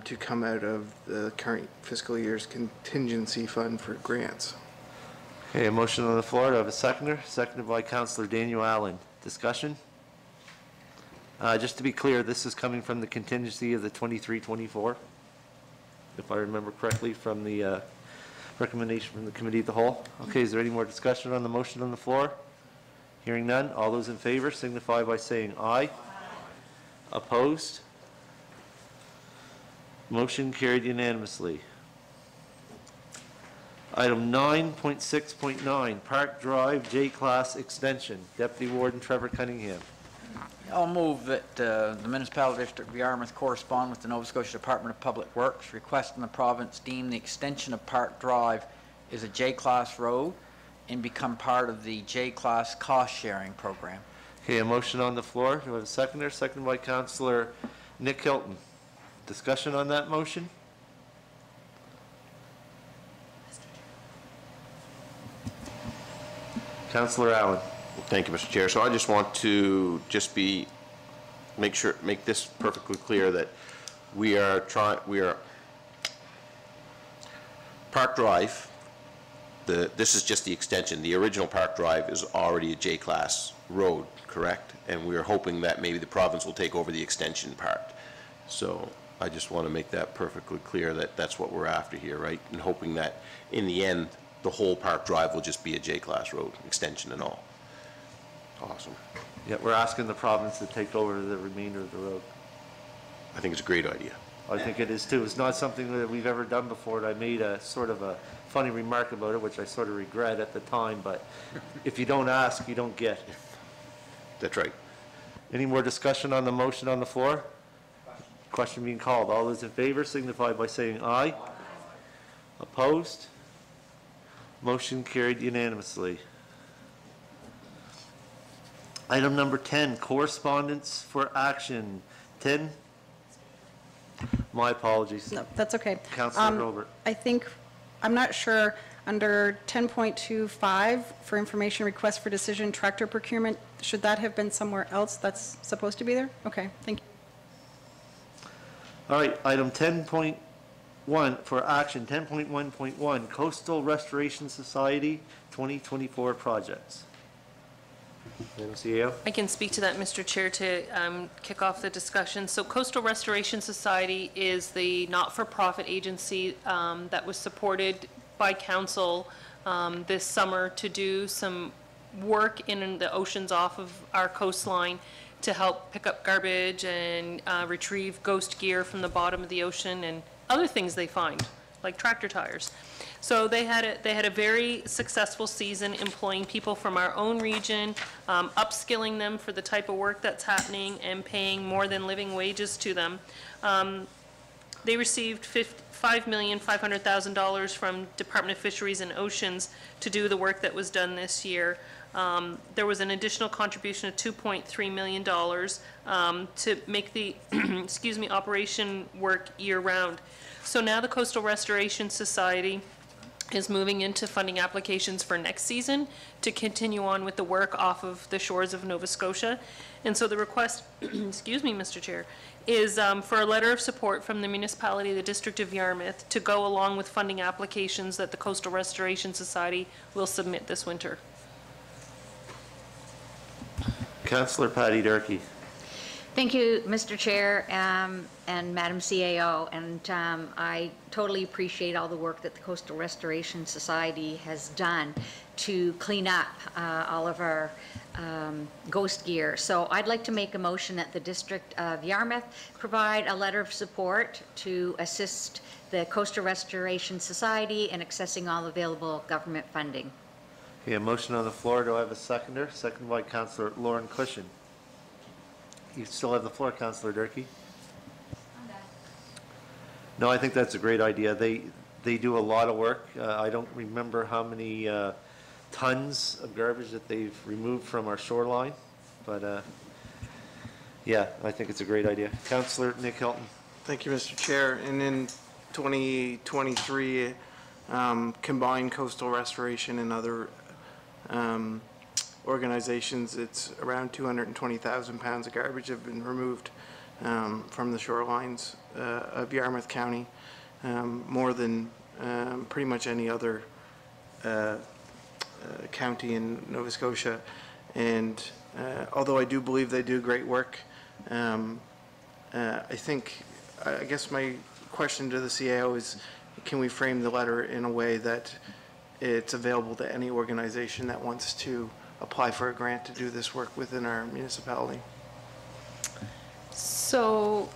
to come out of the current fiscal year's contingency fund for grants. Okay, a motion on the floor. Do I have a seconder? Seconded by Councillor Daniel Allen. Discussion? Just to be clear, this is coming from the contingency of the 23-24, if I remember correctly from the recommendation from the Committee of the Whole. Okay, is there any more discussion on the motion on the floor? Hearing none, all those in favor signify by saying aye. Opposed? Motion carried unanimously. Item 9.6.9, Park Drive J-Class Extension. Deputy Warden Trevor Cunningham. I'll move that the Municipality District of Yarmouth correspond with the Nova Scotia Department of Public Works requesting the province deem the extension of Park Drive is a J-Class road and become part of the J-Class cost-sharing program. Okay, a motion on the floor. Do I have a seconder? Seconded by Councillor Nick Hilton. Discussion on that motion? Councillor Allen. Thank you, Mr. Chair. So I just want to make this perfectly clear that we are Park Drive, this is just the extension. The original Park Drive is already a J-Class road, correct? And we are hoping that maybe the province will take over the extension part. So I just want to make that perfectly clear that that's what we're after here, right? And hoping that in the end, the whole Park Drive will just be a J-Class road, extension and all. Awesome. Yeah, we're asking the province to take over the remainder of the road. I think it's a great idea. I think it is too. It's not something that we've ever done before, and I made a sort of a funny remark about it, which I sort of regret at the time, but if you don't ask, you don't get. That's right. Any more discussion on the motion on the floor? Question being called. All those in favor signify by saying aye. Opposed? Motion carried unanimously. Item number 10, correspondence for action. 10? My apologies. No, that's okay. Councillor Gilbert. I think, I'm not sure, under 10.25 for information request for decision tractor procurement, should that have been somewhere else that's supposed to be there? Okay, thank you. All right, item 10.1 for action, 10.1.1, Coastal Restoration Society 2024 projects. CAO? I can speak to that, Mr. Chair, to kick off the discussion. So Coastal Restoration Society is the not-for-profit agency that was supported by council this summer to do some work in the oceans off of our coastline to help pick up garbage and retrieve ghost gear from the bottom of the ocean and other things they find, like tractor tires. So they had a very successful season employing people from our own region, upskilling them for the type of work that's happening and paying more than living wages to them. They received $5,500,000 from Department of Fisheries and Oceans to do the work that was done this year. there was an additional contribution of $2.3 million to make the, excuse me, operation work year-round. So now the Coastal Restoration Society is moving into funding applications for next season to continue on with the work off of the shores of Nova Scotia. And so the request, excuse me, Mr. Chair, is for a letter of support from the municipality of the District of Yarmouth to go along with funding applications that the Coastal Restoration Society will submit this winter. Councillor Patty Durkee. Thank you, Mr. Chair, and Madam CAO, and I totally appreciate all the work that the Coastal Restoration Society has done to clean up all of our ghost gear. So I'd like to make a motion that the District of Yarmouth provide a letter of support to assist the Coastal Restoration Society in accessing all available government funding. Okay, a motion on the floor. Do I have a seconder? Seconded by Councillor Lauren Cushion. You still have the floor, Councillor Durkee. No, I think that's a great idea. They do a lot of work. I don't remember how many tons of garbage that they've removed from our shoreline, but yeah, I think it's a great idea. Councillor Nick Hilton. Thank you, Mr. Chair. And in 2023, combined coastal restoration and other organizations, it's around 220,000 pounds of garbage have been removed from the shorelines of Yarmouth County, more than pretty much any other county in Nova Scotia. And although I do believe they do great work, I guess my question to the CAO is, can we frame the letter in a way that it's available to any organization that wants to apply for a grant to do this work within our municipality? So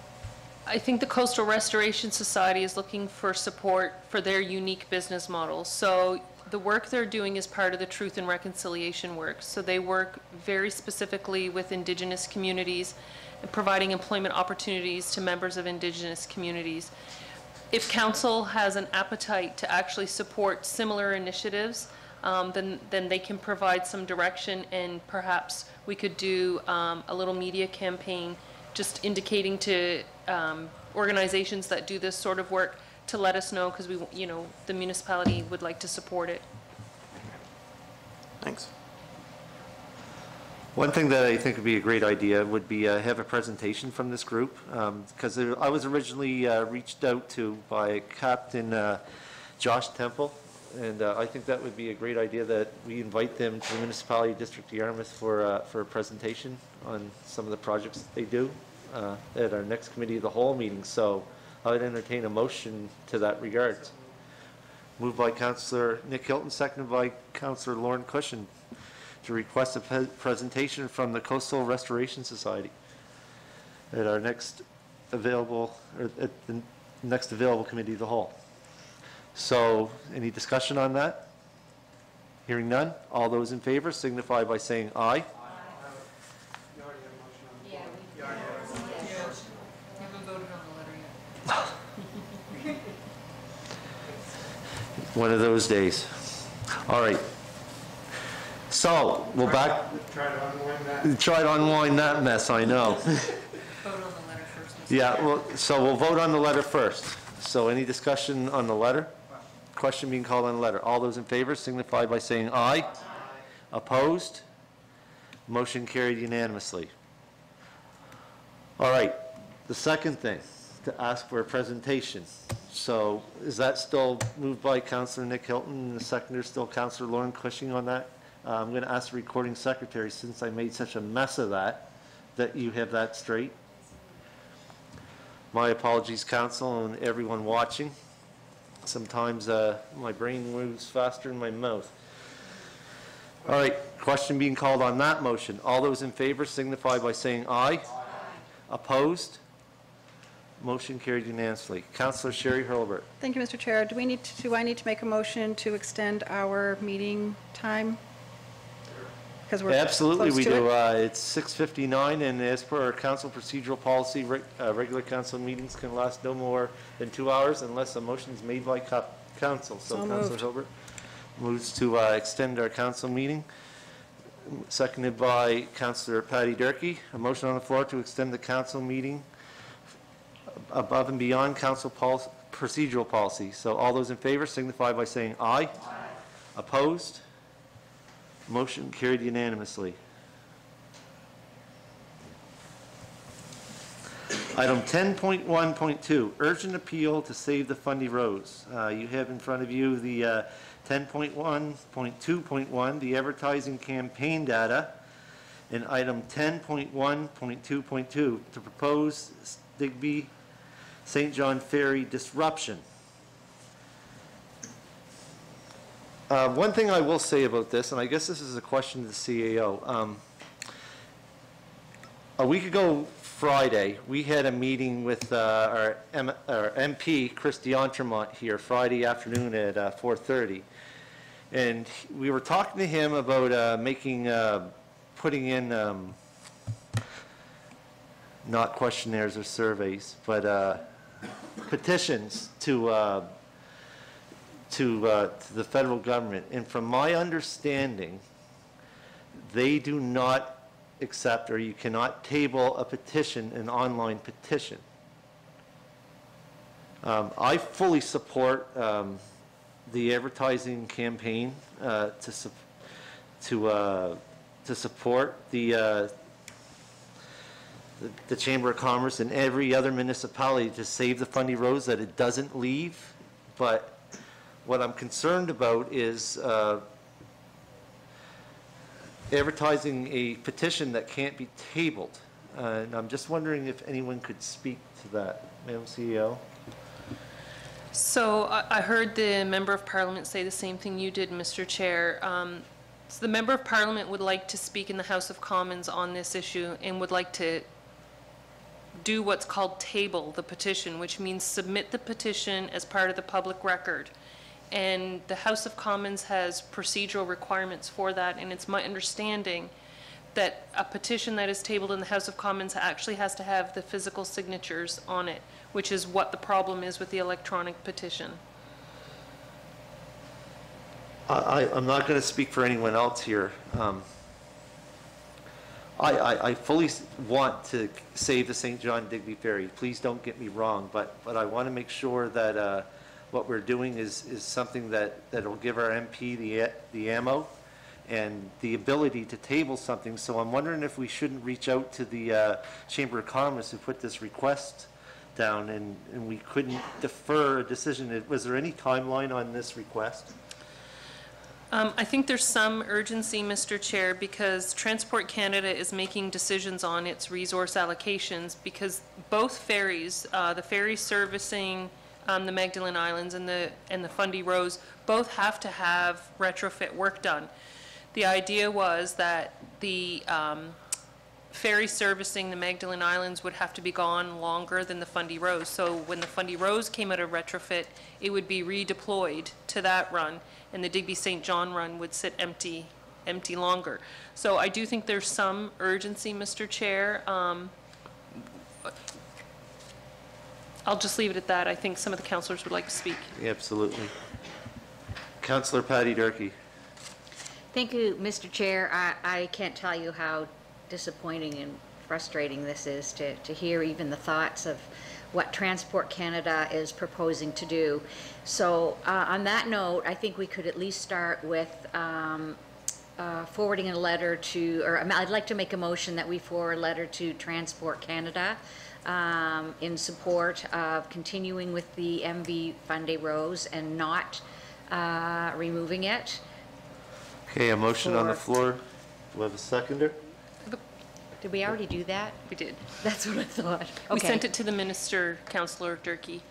I think the Coastal Restoration Society is looking for support for their unique business model. So the work they're doing is part of the Truth and Reconciliation work. So they work very specifically with Indigenous communities and providing employment opportunities to members of Indigenous communities. If council has an appetite to actually support similar initiatives, then they can provide some direction, and perhaps we could do a little media campaign just indicating to organizations that do this sort of work to let us know, because the municipality would like to support it. Thanks. One thing that I think would be a great idea would be have a presentation from this group, because I was originally reached out to by Captain Josh Temple, and I think that would be a great idea that we invite them to the Municipality District of Yarmouth for a presentation on some of the projects that they do at our next Committee of the Whole meeting. So I would entertain a motion to that regard. Moved by Councillor Nick Hilton, seconded by Councillor Lauren Cushion, to request a presentation from the Coastal Restoration Society at our next available, or at the next available Committee of the Whole. So, any discussion on that? Hearing none, all those in favor signify by saying aye. One of those days. All right. So, we'll back. Try to unwind that mess, I know. Vote on the letter first. Yeah, well, so we'll vote on the letter first. So any discussion on the letter? Question being called on the letter. All those in favor signify by saying aye. Aye. Opposed? Motion carried unanimously. All right, the second thing, to ask for a presentation. So is that still moved by Councillor Nick Hilton, and the seconder still Councillor Lauren Cushing on that? I'm going to ask the recording secretary, since I made such a mess of that you have that straight. My apologies, council, and everyone watching. Sometimes my brain moves faster than my mouth. All right, question being called on that motion. All those in favor signify by saying aye. Aye. Opposed? Motion carried unanimously. Councillor Sherry Hurlbert. Thank you, Mr. Chair. Do I need to make a motion to extend our meeting time? Because we're Absolutely, close we to do. it. It's 6:59, and as per our council procedural policy, regular council meetings can last no more than 2 hours unless a motion is made by council. So So Councillor moved. Hurlbert moves to extend our council meeting seconded by Councillor Patty Durkee. A motion on the floor to extend the council meeting above and beyond council procedural policy. So all those in favor signify by saying aye. Aye. Opposed? Motion carried unanimously. Item 10.1.2, urgent appeal to save the Fundy Rose. You have in front of you the 10.1.2.1, the advertising campaign data, and item 10.1.2.2, to propose Digby St. John Ferry disruption. One thing I will say about this, and I guess this is a question to the CAO. A week ago Friday, we had a meeting with our MP, Chris D'Entremont, here Friday afternoon at 4:30. And we were talking to him about putting in, not questionnaires or surveys, but petitions to the federal government. And from my understanding, they do not accept, or you cannot table a petition, an online petition. I fully support the advertising campaign to support the Chamber of Commerce and every other municipality to save the Fundy Rose, that it doesn't leave. But what I'm concerned about is advertising a petition that can't be tabled. And I'm just wondering if anyone could speak to that, Madam CEO. So I heard the Member of Parliament say the same thing you did, Mr. Chair. So the Member of Parliament would like to speak in the House of Commons on this issue and would like to do what's called table the petition, which means submit the petition as part of the public record. And the House of Commons has procedural requirements for that, and it's my understanding that a petition that is tabled in the House of Commons actually has to have the physical signatures on it, which is what the problem is with the electronic petition. I'm not going to speak for anyone else here. I fully want to save the St. John Digby Ferry. Please don't get me wrong, but I want to make sure that what we're doing is something that'll give our MP the ammo and the ability to table something. So I'm wondering if we shouldn't reach out to the Chamber of Commerce who put this request down, and we couldn't defer a decision. Was there any timeline on this request? I think there's some urgency, Mr. Chair, because Transport Canada is making decisions on its resource allocations, because both ferries, the ferry servicing the Magdalen Islands and the Fundy Rose, both have to have retrofit work done. The idea was that the ferry servicing the Magdalen Islands would have to be gone longer than the Fundy Rose. So when the Fundy Rose came out of retrofit, it would be redeployed to that run, and the Digby St. John run would sit empty longer. So I do think there's some urgency, Mr. Chair. I'll just leave it at that. I think some of the councillors would like to speak. Absolutely. Councillor Patty Durkee. Thank you, Mr. Chair. I can't tell you how disappointing and frustrating this is to hear even the thoughts of what Transport Canada is proposing to do. So on that note, I think we could at least start with forwarding a letter to, or I'd like to make a motion that we forward a letter to Transport Canada in support of continuing with the MV Fundy Rose and not removing it. Okay, a motion on the floor. Do we have a seconder? Did we already do that? We did. That's what I thought. Okay. We sent it to the minister, Councillor Durkee.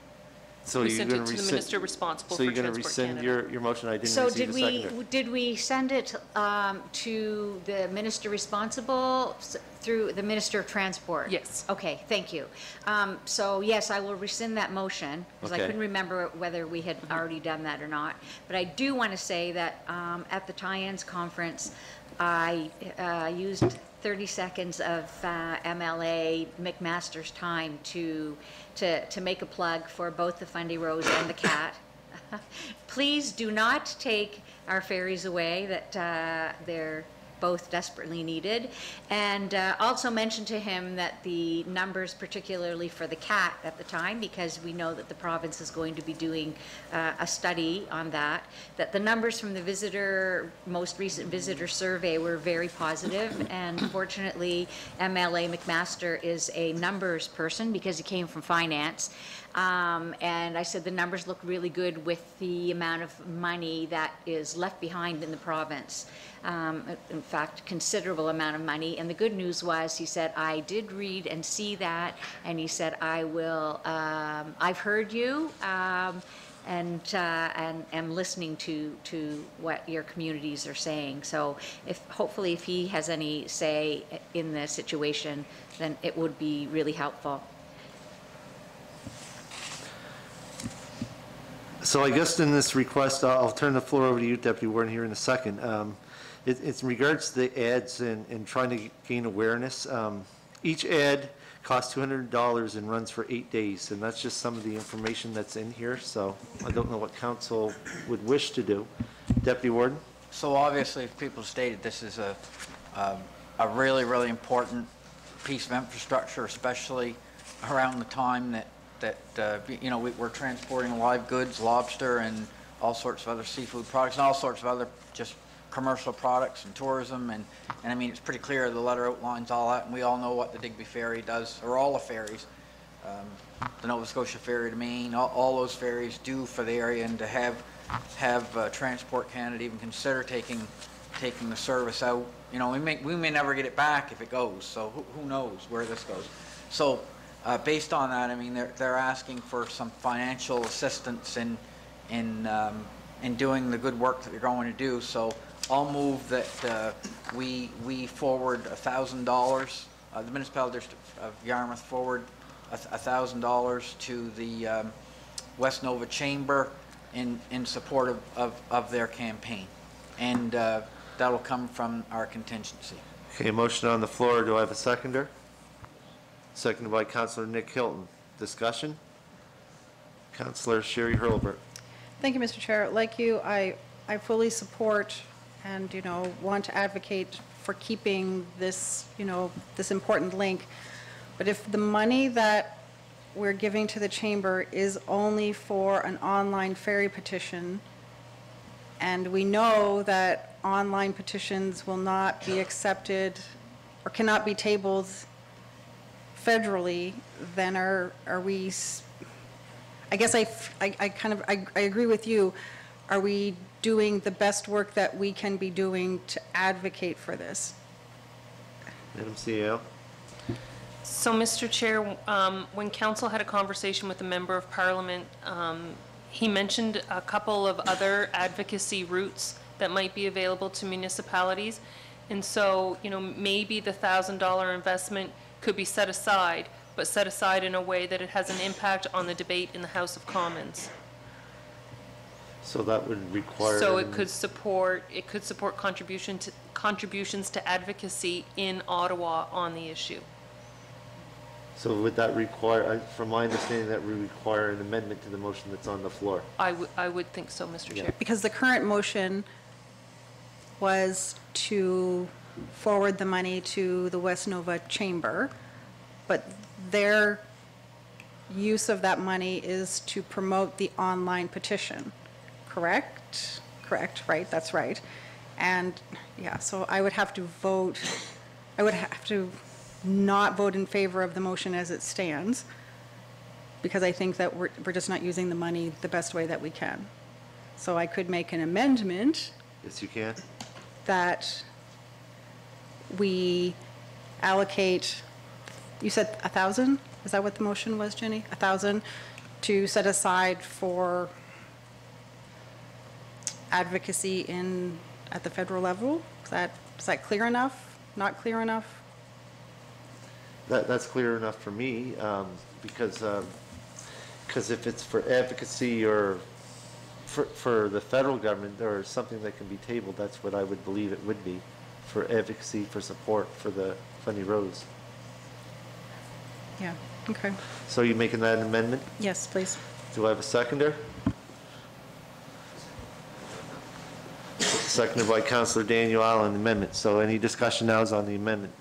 So We you're sent going it to to the rescind. minister responsible So for you're going to Transport rescind Canada. your motion? I didn't So receive a seconder. did we send it to the minister responsible through the Minister of Transport? Yes. Okay, thank you. So yes, I will rescind that motion, because I Okay. couldn't remember whether we had already done that or not. But I do want to say that at the tie-ins conference, I used 30 seconds of MLA McMaster's time to make a plug for both the Fundy Rose and the CAT. Please do not take our ferries away, that they're both desperately needed. And also mentioned to him that the numbers, particularly for the CAT at the time, because we know that the province is going to be doing a study on that the numbers from the most recent visitor survey were very positive. And fortunately, MLA McMaster is a numbers person because he came from finance. And I said the numbers look really good with the amount of money that is left behind in the province. In fact, considerable amount of money. And the good news was, he said, I did read and see that, and he said, I've heard you, and am listening to what your communities are saying. So hopefully if he has any say in the situation, then it would be really helpful. So I guess in this request, I'll turn the floor over to you, Deputy Warden, here in a second. It's in regards to the ads and trying to gain awareness. Each ad costs $200 and runs for 8 days, and that's just some of the information that's in here, so I don't know what council would wish to do. Deputy Warden? So obviously, if people stated, this is a really, really important piece of infrastructure, especially around the time that we're transporting live goods, lobster, and all sorts of other seafood products, and all sorts of other just commercial products and tourism, and I mean, it's pretty clear, the letter outlines all that, and we all know what the Digby Ferry does, or all the ferries, the Nova Scotia Ferry to Maine, all those ferries do for the area, and to have Transport Canada even consider taking the service out, we may never get it back if it goes, so who knows where this goes. So based on that, I mean, they're asking for some financial assistance in doing the good work that they're going to do. So I'll move that we forward $1,000. The municipality district of Yarmouth forward $1,000 to the West Nova Chamber in support of their campaign, and that'll come from our contingency. Okay, motion on the floor. Do I have a seconder? Seconded by Councillor Nick Hilton. Discussion? Councillor Sherry Hurlbert. Thank you, Mr. Chair. Like you, I fully support and, want to advocate for keeping this, this important link. But if the money that we're giving to the chamber is only for an online ferry petition, and we know that online petitions will not be accepted or cannot be tabled federally, then are we, I guess I agree with you, are we doing the best work that we can be doing to advocate for this? Madam CEO. So, Mr. Chair, when council had a conversation with a member of parliament, he mentioned a couple of other advocacy routes that might be available to municipalities. And so, maybe the $1,000 investment could be set aside, but set aside in a way that it has an impact on the debate in the House of Commons. So that would require... So it could support contributions to advocacy in Ottawa on the issue. So would that require, from my understanding, that would require an amendment to the motion that's on the floor? I would think so, Mr. Chair. Because the current motion was to forward the money to the West Nova Chamber, but their use of that money is to promote the online petition, correct? Correct, right, that's right. And, yeah, so I would have to vote, I would have to not vote in favor of the motion as it stands, because I think that we're just not using the money the best way that we can. So I could make an amendment. Yes, you can. That we allocate, you said 1,000? Is that what the motion was, Jenny? 1,000 to set aside for advocacy at the federal level? Is that clear enough? Not clear enough? That's clear enough for me, because if it's for advocacy or for the federal government or something that can be tabled, that's what I would believe it would be, for advocacy, for support for the funny roads. Yeah, okay. So you making that amendment? Yes, please. Do I have a seconder? seconded by Councillor Daniel Allen, the amendment. So any discussion now is on the amendment.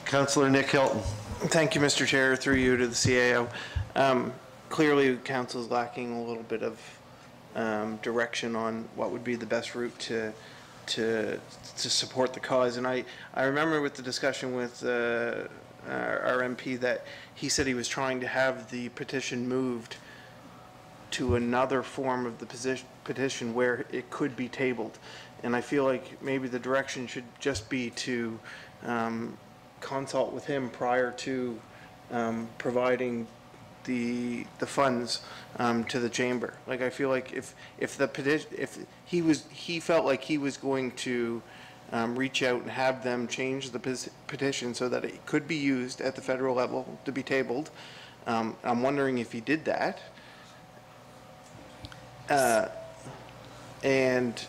Councillor Nick Hilton. Thank you, Mr. Chair, through you to the CAO. Clearly, council's lacking a little bit of direction on what would be the best route to support the cause. And I remember with the discussion with our MP that he said he was trying to have the petition moved to another form of the petition where it could be tabled. And I feel like maybe the direction should just be to consult with him prior to providing the funds to the chamber. Like, I feel like if the petition, if he felt like he was going to reach out and have them change the petition so that it could be used at the federal level to be tabled. I'm wondering if he did that. And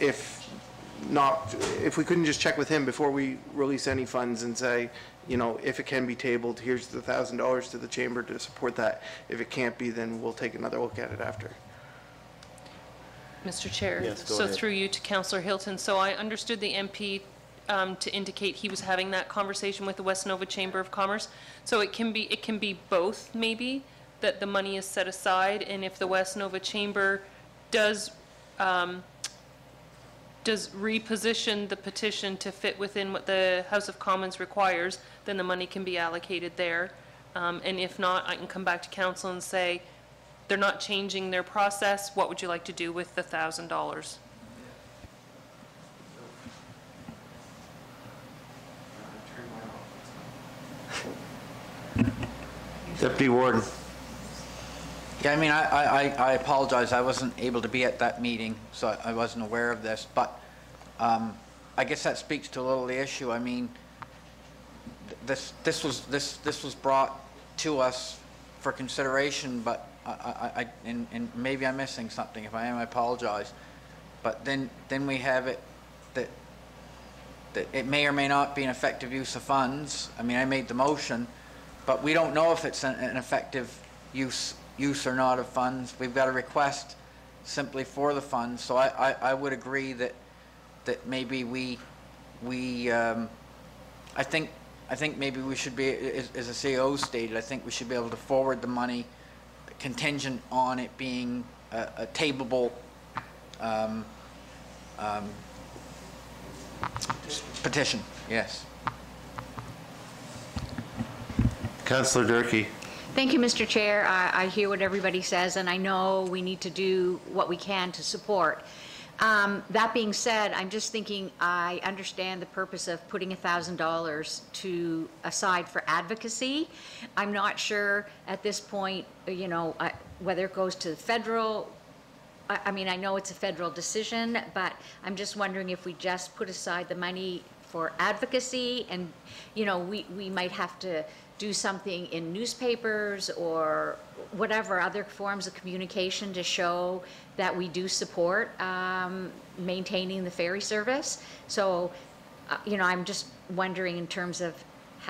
if not, if we couldn't just check with him before we release any funds and say, you know, if it can be tabled, here's the $1,000 to the chamber to support that. If it can't be, then we'll take another look at it after. Mr. Chair. Yes, go So ahead. through you to Councillor Hilton. So I understood the MP to indicate he was having that conversation with the West Nova Chamber of Commerce. So it can be both, maybe, that the money is set aside, and if the West Nova Chamber does reposition the petition to fit within what the House of Commons requires, then the money can be allocated there. And if not, I can come back to council and say, they're not changing their process, what would you like to do with the $1,000? Deputy Warden. Yeah, I mean, I apologize, I wasn't able to be at that meeting, so I wasn't aware of this, but I guess that speaks to a little of the issue. I mean, this was brought to us for consideration, but and maybe I'm missing something. If I am, I apologize. But then we have it that it may or may not be an effective use of funds. I mean, I made the motion, but we don't know if it's an effective use or not of funds. We've got a request simply for the funds. So I would agree that maybe I think maybe we should be, as a CEO stated, I think we should be able to forward the money contingent on it being a tablable petition. Yes. Councillor Durkee. Thank you, Mr. Chair. I hear what everybody says, and I know we need to do what we can to support. That being said, I'm just thinking, I understand the purpose of putting $1,000 aside for advocacy. I'm not sure at this point, you know, whether it goes to the federal. I mean, I know it's a federal decision, but I'm just wondering if we just put aside the money for advocacy, and, you know, we might have to do something in newspapers or whatever other forms of communication to show that we do support maintaining the ferry service. So, you know, I'm just wondering in terms of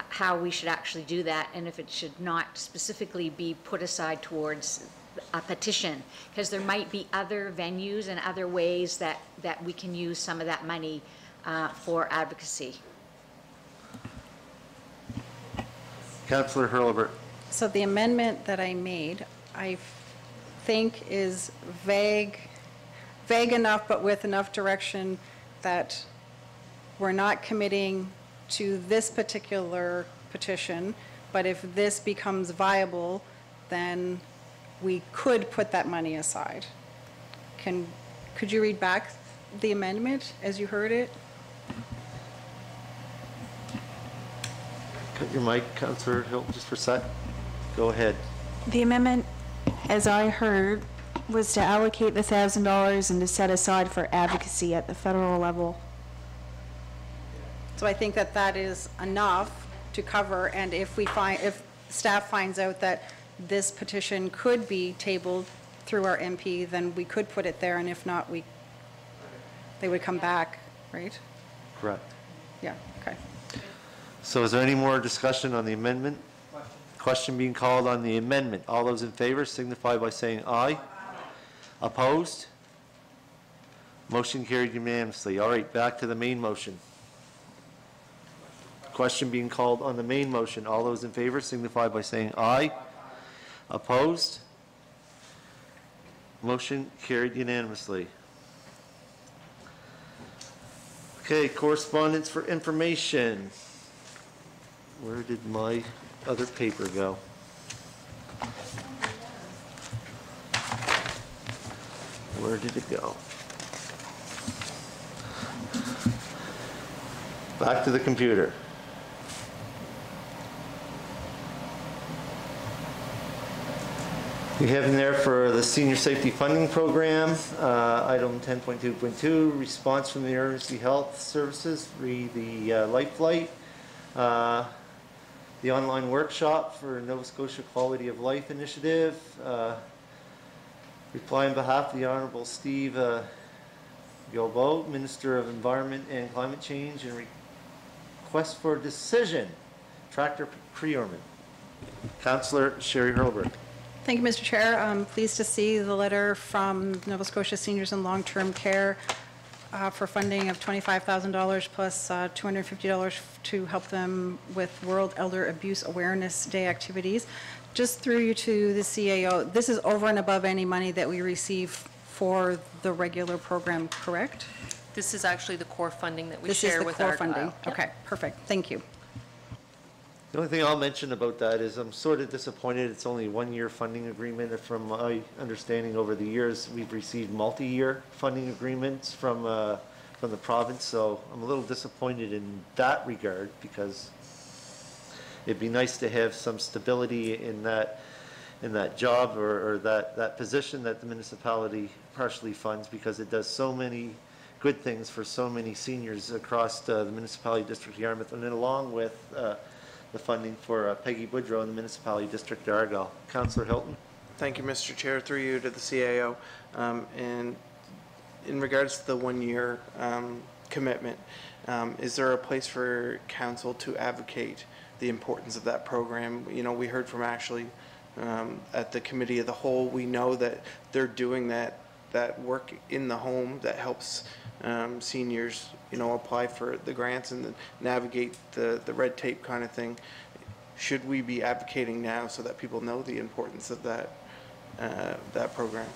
how we should actually do that, and if it should not specifically be put aside towards a petition, because there might be other venues and other ways that we can use some of that money for advocacy. Councillor Hurlbert. So the amendment that I made, I think is vague enough, but with enough direction that we're not committing to this particular petition, but if this becomes viable, then we could put that money aside. Could you read back the amendment as you heard it? Cut your mic, Councillor Hilton, just for a sec. Go ahead. The amendment, as I heard, was to allocate the $1,000 and to set aside for advocacy at the federal level. So I think that is enough to cover, and if staff finds out that this petition could be tabled through our MP, then we could put it there, and if not, they would come back, right? Correct. Yeah, okay. So is there any more discussion on the amendment? Question being called on the amendment. All those in favor signify by saying aye. Opposed? Motion carried unanimously. All right, back to the main motion. Question being called on the main motion. All those in favor signify by saying aye. Opposed? Motion carried unanimously. Okay, correspondence for information. Where did my other paper go? Where did it go? Back to the computer. We have in there for the Senior Safety Funding Program, item 10.2.2, response from the Emergency Health Services, read the Life Flight, the online workshop for Nova Scotia Quality of Life Initiative, reply on behalf of the Honorable Steve Guilbeault, Minister of Environment and Climate Change, and request for decision, tractor procurement. Councillor Sherry Hurlbert. Thank you, Mr. Chair. I'm pleased to see the letter from Nova Scotia Seniors in Long-Term Care for funding of $25,000 plus $250 to help them with World Elder Abuse Awareness Day activities. Just through you to the CAO, this is over and above any money that we receive for the regular program, correct? This is actually the core funding that we This is share the with core Argyle. funding. Yep. Okay, perfect. Thank you. The only thing I'll mention about that is I'm sort of disappointed it's only a one-year funding agreement. From my understanding over the years, we've received multi-year funding agreements from the province, so I'm a little disappointed in that regard because it'd be nice to have some stability in that job or that position that the municipality partially funds, because it does so many good things for so many seniors across the municipality district of Yarmouth, and then along with the funding for Peggy Boudreau in the municipality district of Argyle. Councillor Hilton. Thank you, Mr. Chair. Through you to the CAO. And in regards to the one-year commitment, is there a place for council to advocate the importance of that program? You know, we heard from Ashley at the committee of the whole. We know that they're doing that work in the home that helps seniors, you know, apply for the grants and navigate the red tape kind of thing. Should we be advocating now so that people know the importance of that program?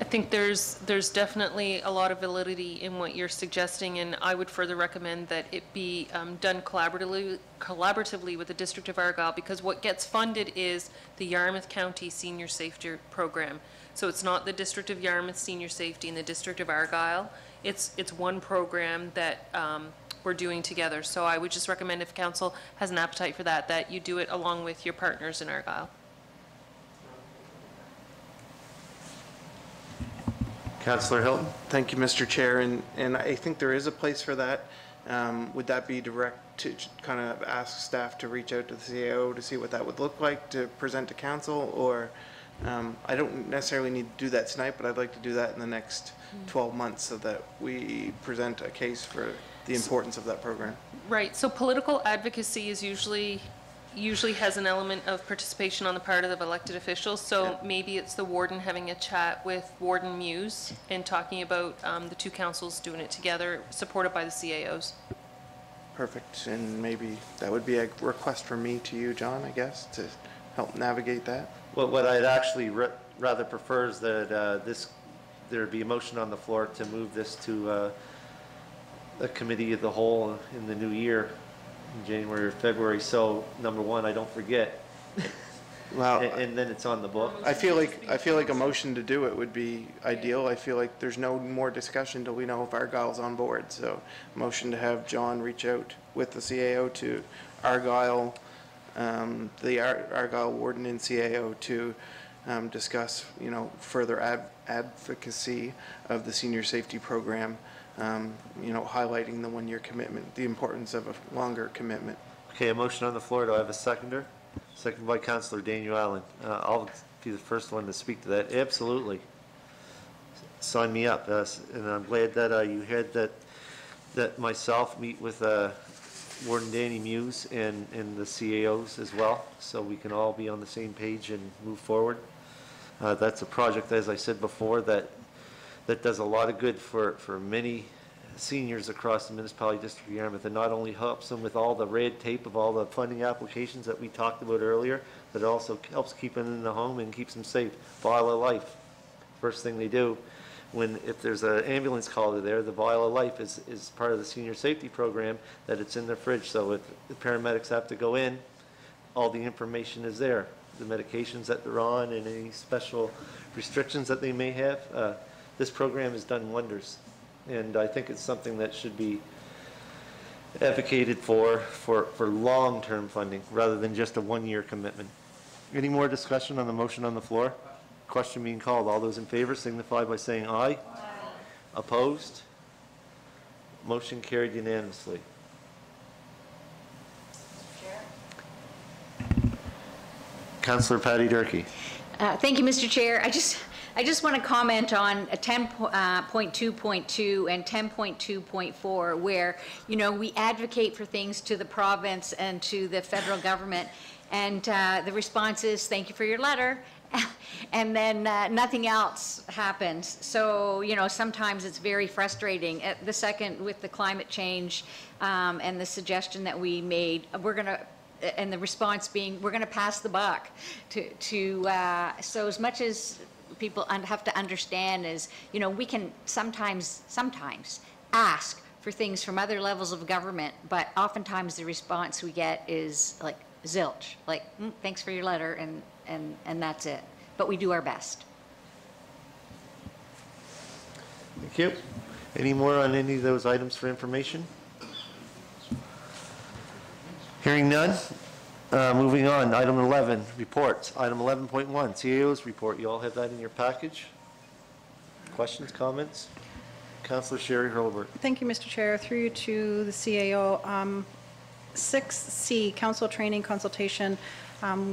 I think there's definitely a lot of validity in what you're suggesting, and I would further recommend that it be done collaboratively with the District of Argyle, because what gets funded is the Yarmouth County Senior Safety Program. So it's not the District of Yarmouth Senior Safety and the District of Argyle. It's one program that we're doing together. So I would just recommend, if council has an appetite for that you do it along with your partners in Argyle. Councillor Hilton. Thank you, Mr. Chair, and I think there is a place for that. Would that be direct to kind of ask staff to reach out to the CAO to see what that would look like to present to council, or I don't necessarily need to do that tonight, but I'd like to do that in the next 12 months so that we present a case for the importance of that program. Right, so political advocacy is usually has an element of participation on the part of the elected officials, so maybe it's the warden having a chat with Warden Muse and talking about the two councils doing it together, supported by the CAOs. Perfect, and maybe that would be a request from me to you, John, I guess, to help navigate that. Well, what I'd actually rather prefer is that there be a motion on the floor to move this to a committee of the whole in the new year, in January or February. So number one, I don't forget. Well, and then it's on the book. I feel like a motion to do it would be ideal. I feel like there's no more discussion till we know if Argyle's on board. So motion to have John reach out with the CAO to Argyle, the Argyle warden and CAO to discuss, you know, further advocacy of the senior safety program, you know, highlighting the one-year commitment, the importance of a longer commitment. Okay, a motion on the floor. Do I have a seconder? Seconded by Councillor Daniel Allen. I'll be the first one to speak to that. Absolutely. Sign me up. And I'm glad that you had that myself meet with Warden Danny Muse and the CAOs as well, so we can all be on the same page and move forward. That's a project, as I said before, that does a lot of good for many seniors across the municipality district of Yarmouth. It not only helps them with all the red tape of all the funding applications that we talked about earlier, but it also helps keep them in the home and keeps them safe. Vial of Life, first thing they do if there's an ambulance call to there, the Vial of Life is part of the senior safety program, that it's in their fridge. So if the paramedics have to go in, all the information is there. The medications that they're on and any special restrictions that they may have. This program has done wonders, and I think it's something that should be advocated for long-term funding rather than just a one-year commitment. Any more discussion on the motion on the floor? Question being called. All those in favor signify by saying aye. Aye. Opposed? Motion carried unanimously. Councillor Patty Durkee. Thank you, Mr. Chair. I just want to comment on 10.2.2 and 10.2.4, where, we advocate for things to the province and to the federal government, and the response is, thank you for your letter, and then nothing else happens. So, sometimes it's very frustrating. The second, with the climate change and the suggestion that we made, and the response being, we're going to pass the buck so as much as people have to understand is, we can sometimes ask for things from other levels of government, but oftentimes the response we get is like zilch, like, thanks for your letter, and that's it. But we do our best. Thank you. Any more on any of those items for information? Hearing none. Moving on, item 11, reports. Item 11.1, CAO's report. You all have that in your package. Questions, comments? Councillor Sherry Hurlbert. Thank you, Mr. Chair. Through you to the CAO. 6C, council training consultation.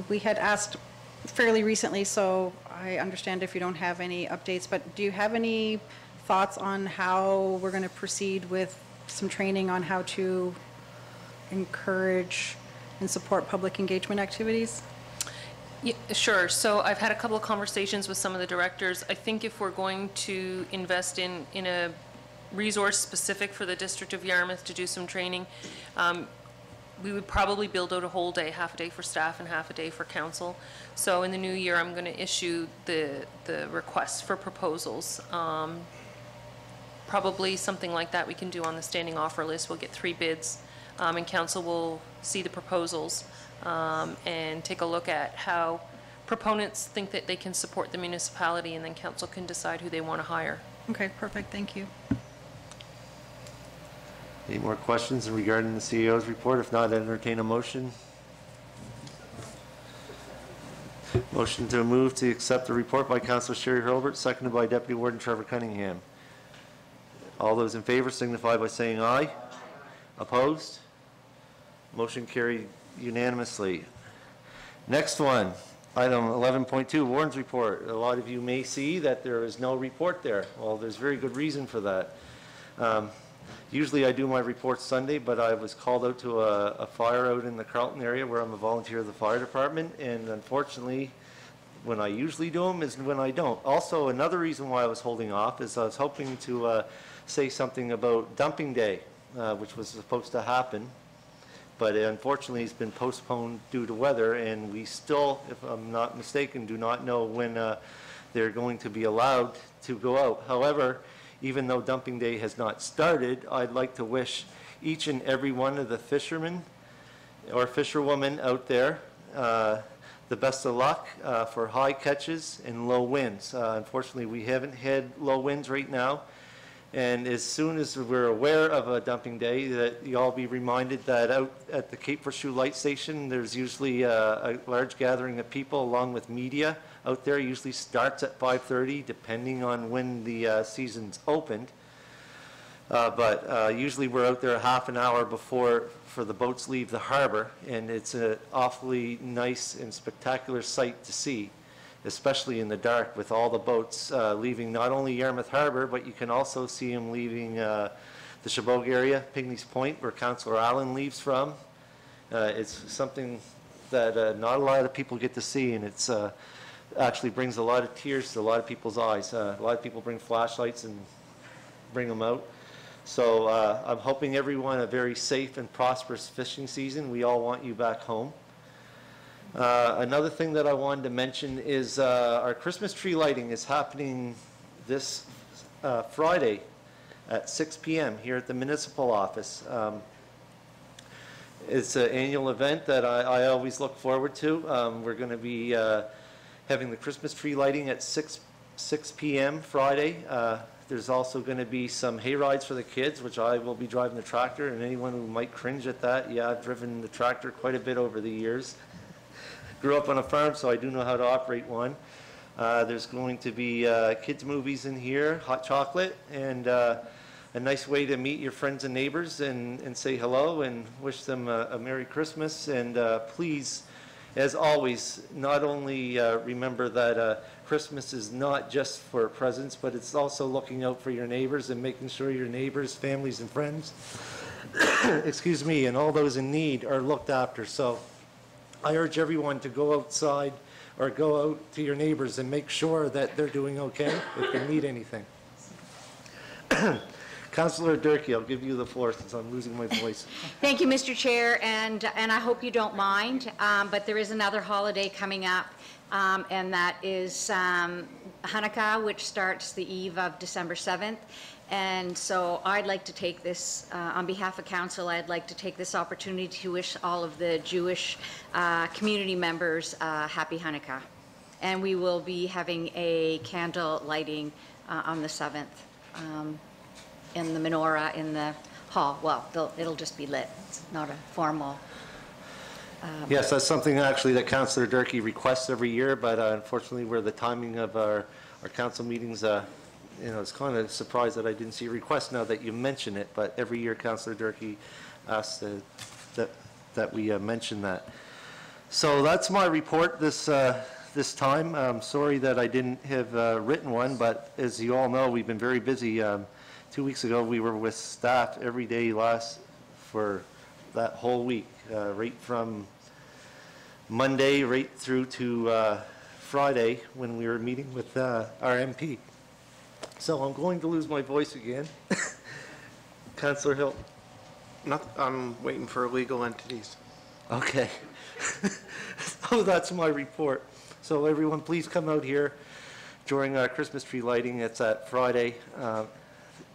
We had asked fairly recently, so I understand if you don't have any updates, but do you have any thoughts on how we're going to proceed with some training on how to encourage and support public engagement activities? Yeah, sure. So I've had a couple of conversations with some of the directors. I think if we're going to invest in a resource specific for the District of Yarmouth to do some training, we would probably build out a whole day, half a day for staff and half a day for council. So in the new year, I'm going to issue the requests for proposals. Probably something like that we can do on the standing offer list. We'll get 3 bids. And council will see the proposals and take a look at how proponents think that they can support the municipality, and then council can decide who they want to hire. Okay, perfect. Thank you. Any more questions regarding the CEO's report? If not, entertain a motion. Motion to move to accept the report by Councillor Sherry Hurlbert, seconded by Deputy Warden Trevor Cunningham. All those in favor signify by saying aye. Opposed? Motion carried unanimously. Next one, item 11.2, Warden's report. A lot of you may see that there is no report there. Well, there's very good reason for that. Usually I do my reports Sunday, but I was called out to a fire out in the Carlton area where I'm a volunteer of the fire department, and unfortunately, when I usually do them is when I don't. Also, another reason why I was holding off is I was hoping to say something about dumping day, which was supposed to happen, but unfortunately it's been postponed due to weather, and we still, if I'm not mistaken, do not know when they're going to be allowed to go out. However, even though dumping day has not started, I'd like to wish each and every one of the fishermen or fisherwomen out there the best of luck for high catches and low winds. Unfortunately, we haven't had low winds right now. And as soon as we're aware of a dumping day, that you all be reminded that out at the Cape Horseshoe Light Station, there's usually a large gathering of people along with media out there. Usually starts at 5:30, depending on when the season's opened. But usually we're out there a half an hour before for the boats leave the harbor, and it's an awfully nice and spectacular sight to see, especially in the dark with all the boats leaving not only Yarmouth Harbor, but you can also see them leaving the Chebogue area, Pinckney's Point, where Councillor Allen leaves from. It's something that not a lot of people get to see, and it's actually brings a lot of tears to a lot of people's eyes. A lot of people bring flashlights and bring them out. So I'm hoping everyone a very safe and prosperous fishing season. We all want you back home. Another thing that I wanted to mention is our Christmas tree lighting is happening this Friday at 6 p.m. here at the municipal office. It's an annual event that I always look forward to. We're going to be having the Christmas tree lighting at 6 p.m. Friday. There's also going to be some hay rides for the kids, which I will be driving the tractor, and anyone who might cringe at that, yeah, I've driven the tractor quite a bit over the years. Grew up on a farm, so I do know how to operate one. There's going to be kids' movies in here, hot chocolate, and a nice way to meet your friends and neighbors and say hello and wish them a Merry Christmas. And please, as always, not only remember that Christmas is not just for presents, but it's also looking out for your neighbors and making sure your neighbors, families, and friends, excuse me, and all those in need are looked after. So I urge everyone to go outside or go out to your neighbors and make sure that they're doing okay if they need anything. Councillor Durkee, I'll give you the floor since I'm losing my voice. Thank you, Mr. Chair, and I hope you don't mind, but there is another holiday coming up, and that is Hanukkah, which starts the eve of December 7th. And so I'd like to take this, on behalf of council, I'd like to take this opportunity to wish all of the Jewish community members happy Hanukkah. And we will be having a candle lighting on the 7th. In the menorah in the hall. Well, it'll just be lit. It's not a formal. Yes, that's something actually that Councillor Durkee requests every year, but unfortunately, where the timing of our council meetings, it's kind of surprised that I didn't see a request now that you mention it, but every year Councillor Durkee asks that we mention that. So that's my report this time. I'm sorry that I didn't have written one, but as you all know, we've been very busy. 2 weeks ago, we were with staff every day for that whole week, right from Monday right through to Friday when we were meeting with our MP. So I'm going to lose my voice again. Councillor Hill. I'm waiting for legal entities. Okay. So that's my report. So everyone, please come out here during our Christmas tree lighting. It's at Friday,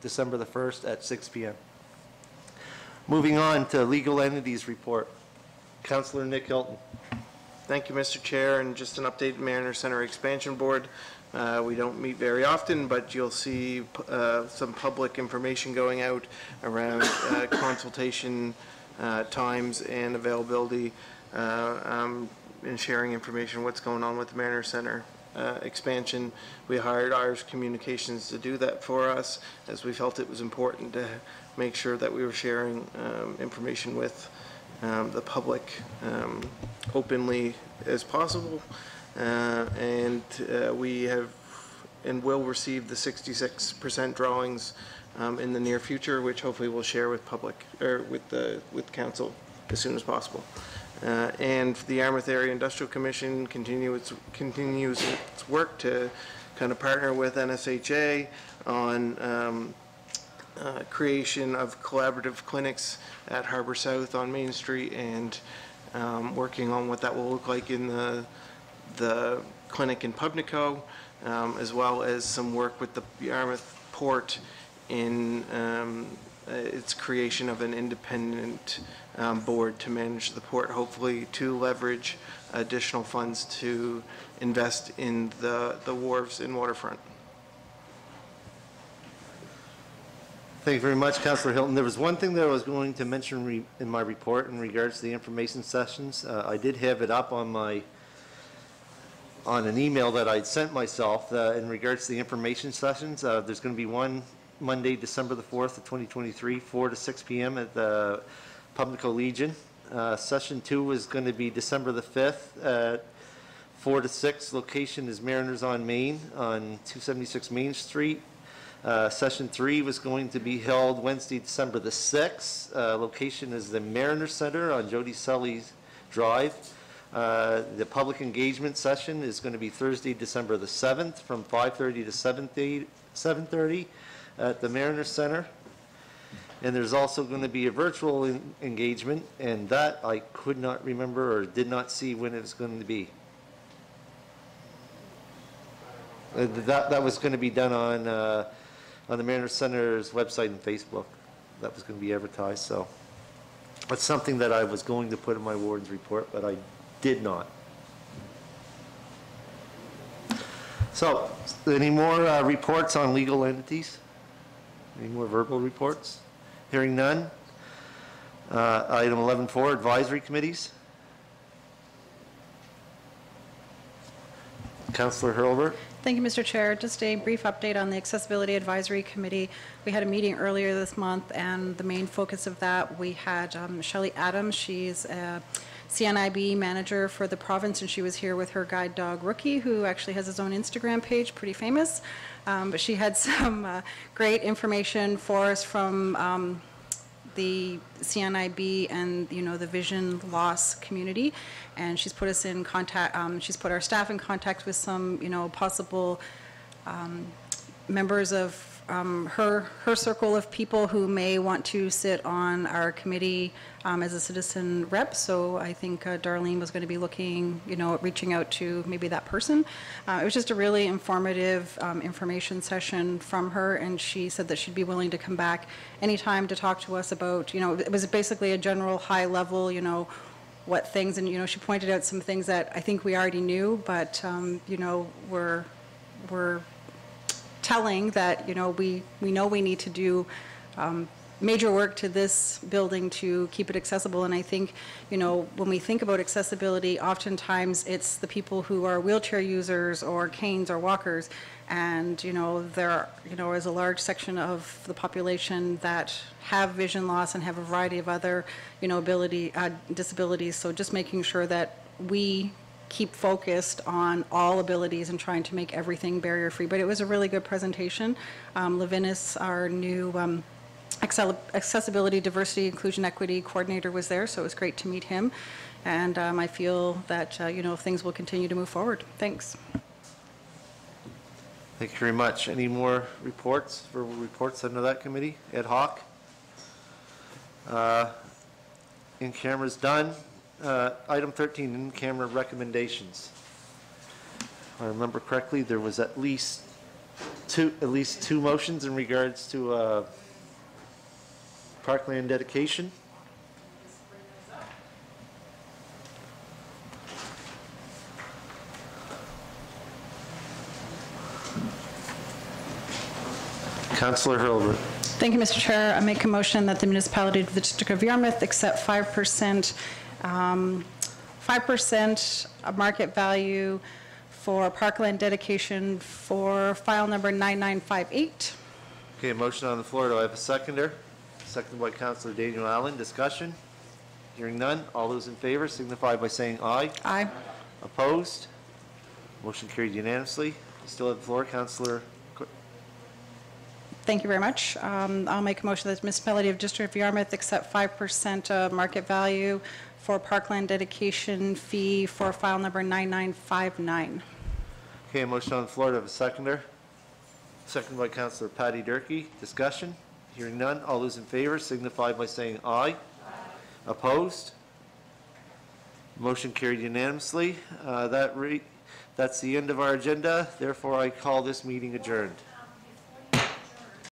December the 1st at 6 p.m. Moving on to legal entities report. Councillor Nick Hilton. Thank you, Mr. Chair, and just an update, Mariner Center Expansion Board. We don't meet very often, but you'll see some public information going out around consultation times and availability and sharing information, what's going on with the Mariner Center expansion. We hired Irish Communications to do that for us, as we felt it was important to make sure that we were sharing information with the public openly as possible. And we have and will receive the 66% drawings in the near future, which hopefully we'll share with public or with council as soon as possible. And the Yarmouth Area Industrial Commission continues its work to kind of partner with NSHA on creation of collaborative clinics at Harbour South on Main Street, and working on what that will look like in the clinic in Pubnico, as well as some work with the Yarmouth Port in its creation of an independent board to manage the port, hopefully to leverage additional funds to invest in the wharves and waterfront. Thank you very much, Councillor Hilton. There was one thing that I was going to mention in my report in regards to the information sessions. I did have it up on an email that I'd sent myself in regards to the information sessions. There's going to be one Monday, December the 4th of 2023, 4 to 6 p.m. at the Pubnico Legion. Session 2 is going to be December the 5th at 4 to 6. Location is Mariners on Main on 276 Main Street. Session 3 was going to be held Wednesday, December the 6th. Location is the Mariner Center on Jody Sully's Drive. The public engagement session is going to be Thursday, December the 7th, from 5:30 to 7:30 at the Mariner Center. And there's also going to be a virtual engagement, and that I could not remember or did not see when it was going to be. That was going to be done on the Mariner Center's website and Facebook. That was going to be advertised, so that's something that I was going to put in my warden's report, but I did not. So, any more reports on legal entities? Any more verbal reports? Hearing none. Item 11.4, advisory committees. Councillor Hurlbert. Thank you, Mr. Chair. Just a brief update on the Accessibility Advisory Committee. We had a meeting earlier this month, and the main focus of that, we had Shelley Adams. She's a CNIB manager for the province, and she was here with her guide dog, Rookie, who actually has his own Instagram page, pretty famous. But she had some great information for us from the CNIB and, you know, the vision loss community. And she's put us in contact, she's put our staff in contact with some, you know, possible members of her circle of people who may want to sit on our committee as a citizen rep. So I think Darlene was going to be looking, you know, reaching out to maybe that person. It was just a really informative information session from her, and she said that she'd be willing to come back anytime to talk to us about, you know, it was basically a general high level, you know, what things, and, you know, she pointed out some things that I think we already knew, but, you know, we're telling that, you know, we know we need to do major work to this building to keep it accessible. And I think, you know, when we think about accessibility, oftentimes it's the people who are wheelchair users or canes or walkers. And, you know, there, you know, is a large section of the population that have vision loss and have a variety of other, you know, disabilities. So just making sure that we keep focused on all abilities and trying to make everything barrier-free. But it was a really good presentation. Levinas, our new Accessibility, Diversity, Inclusion, Equity Coordinator, was there, so it was great to meet him. And I feel that, you know, things will continue to move forward. Thanks. Thank you very much. Any more reports, verbal reports under that committee? Ad hoc? In camera's done. Item 13, in-camera recommendations. If I remember correctly, there was at least two motions in regards to parkland dedication. Councillor Hurlbert. Thank you, Mr. Chair. I make a motion that the municipality of the District of Yarmouth accept 5% of market value for parkland dedication for file number 9958. Okay, a motion on the floor. Do I have a seconder? Seconded by Councillor Daniel Allen. Discussion? Hearing none. All those in favor signify by saying aye. Aye. Opposed? Motion carried unanimously. You still have the floor, Councillor. Thank you very much. I'll make a motion that the municipality of District of Yarmouth accept 5% of market value for parkland dedication fee for file number 9959. Okay, a motion on the floor. Do I have a seconder? Seconded by Councillor Patty Durkee. Discussion? Hearing none. All those in favor signify by saying aye. Opposed? Motion carried unanimously. That's the end of our agenda. Therefore, I call this meeting adjourned.